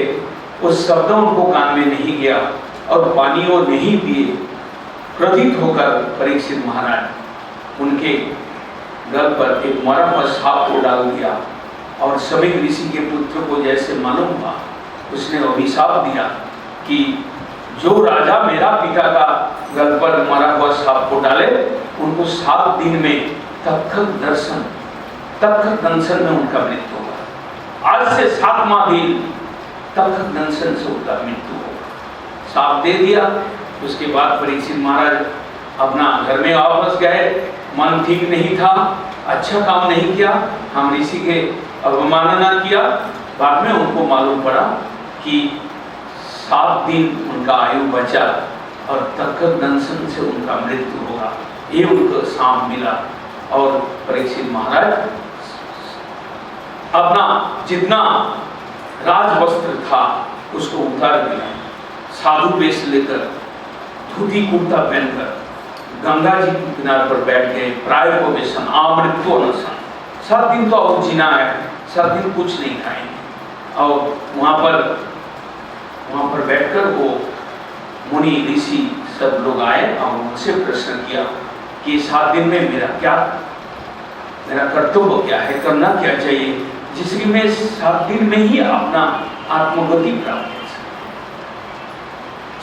वो शब्द उनको कान में नहीं गया और पानी वो नहीं पिए। क्रोधित होकर परीक्षित महाराज उनके गल पर एक मरा हुआ सांप को डाल दिया और समीक ऋषि के पुत्र को जैसे मालूम हुआ, उसने अभिशाप दिया कि जो राजा मेरा पिता का गल पर मरा हुआ सांप को डाले, उनको 7 दिन में तत्क्षण दंशन में उनका मृत्यु होगा। आज से 7वां दिन तत्क्षण दंशन से उनका मृत्यु होगा। सांप दे दिया। उसके बाद परीक्षित महाराज अपना घर में वापस गए। मन ठीक नहीं था, अच्छा काम नहीं किया, हम ऋषि के अवमानना किया। बाद में उनको मालूम पड़ा कि 7 दिन उनका आयु बचा और तत्क्षण दंशन से उनका मृत्यु होगा। ये उनको सांप मिला और परीक्षित महाराज अपना जितना राजवस्त्र था उसको उतार दिया, साधु वेश लेकर धोती कुर्ता पहनकर गंगा जी के किनारे पर बैठ गए। प्रायों वेशन अमृतो अनशन, 7 दिन तो और जीना है, 7 दिन कुछ नहीं खाएंगे। और वहाँ पर बैठकर वो मुनि ऋषि सब लोग आए और उनसे प्रश्न किया कि 7 दिन में मेरा कर्तव्य क्या है, करना क्या चाहिए, जिसकी मैं 7 दिन में ही अपना आत्मगति प्राप्त कर सकूं,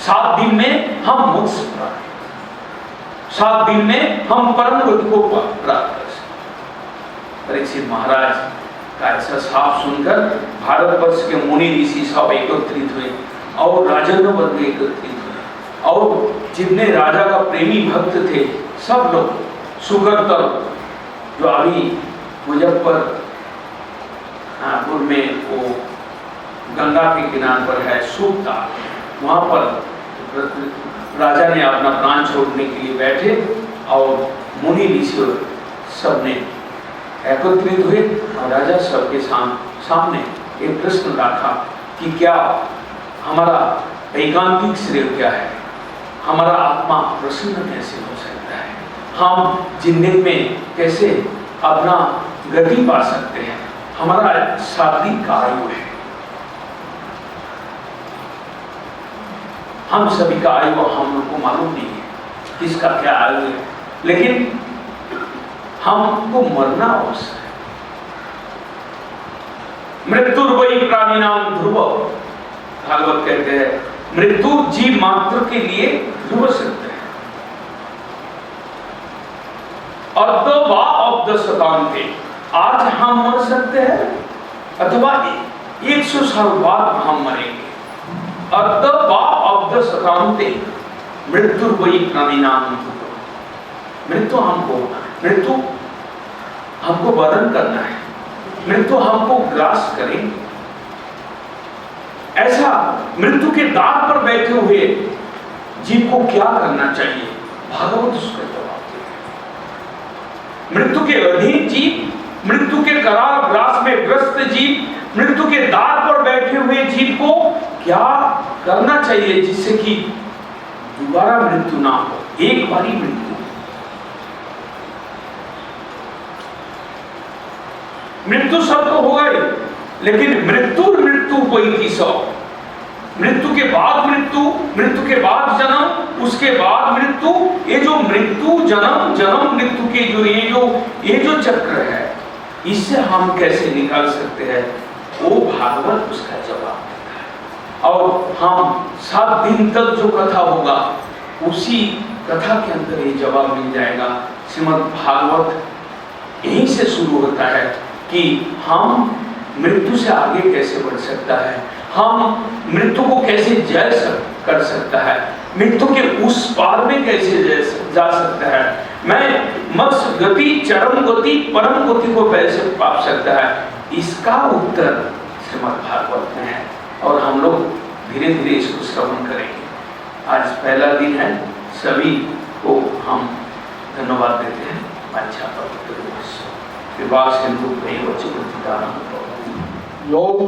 7 दिन में हम मोक्ष प्राप्त, 7 दिन में हम परम गति को प्राप्त कर सकते। परीक्षित महाराज का ऐसा साफ सुनकर भारतवर्ष के मुनि ऋषि सब एकत्रित हुए और राजन्य वर्ग एकत्रित हुए और जितने राजा का प्रेमी भक्त थे सब लोग सुगरतल, जो अभी मुजफ्फरपुर में वो गंगा के किनारे पर है सूखता, वहाँ पर राजा ने अपना प्राण छोड़ने के लिए बैठे और मुनि ऋषि सब ने एकत्रित हुए और राजा सबके सामने एक प्रश्न रखा कि क्या हमारा एकांतिक श्रेय क्या है, हमारा आत्मा प्रसन्न कैसे हो सकता है, हम जिंदगी में कैसे अपना गति पा सकते हैं, हमारा शारीरिक आयु है, हम सभी का आयु हम लोग को मालूम नहीं है किसका क्या आयु है, लेकिन हमको मरना अवश्य है। मृत्युर्वै प्राणिनाम ध्रुव, भागवत कहते हैं मृत्यु जीव मात्र के लिए ध्रुव सत्य है। अब्द शतान्ते, आज हम मर सकते हैं अथवा 100 साल बाद हम मरेंगे। अब्द शतान्ते मृत्युर्वै प्राणिनाम ध्रुव, मृत्यु हमको वरण करना है, मृत्यु हमको ग्रास करेंगे। ऐसा मृत्यु के द्वार पर बैठे हुए जीव को क्या करना चाहिए, भागवत उसका जवाब देते हैं। मृत्यु के अधीन जीव, मृत्यु के करार ग्रास में ग्रस्त जीव, मृत्यु के द्वार पर बैठे हुए करना चाहिए जिससे कि दोबारा मृत्यु ना हो, एक बारी मृत्यु। मृत्यु सब तो होगा ही, लेकिन मृत्यु कोई की सौ। मृत्यु के बाद मृत्यु, मृत्यु के बाद जन्म, उसके बाद मृत्यु। ये जो मृत्यु जन्म जन्म मृत्यु के ये जो चक्र है, इससे हम कैसे निकाल सकते हैं, वो भागवत उसका जवाब देता है। और हम 7 दिन तक जो कथा होगा, उसी कथा के अंदर ये जवाब मिल जाएगा। श्रीमद् भागवत यहीं से शुरू होता है कि हम मृत्यु से आगे कैसे बढ़ सकता है, हम मृत्यु को कैसे जय कर सकता है, मृत्यु के उस पार में कैसे जा सकता है, मैं मोक्ष गति, चरम गति, परम गति को कैसे पा सकता है, इसका उत्तर श्रीमद् भागवत में है। और हम लोग धीरे धीरे इसको श्रवण करेंगे। आज पहला दिन है, सभी को हम धन्यवाद देते हैं। अच्छा विवाह सिंधु योग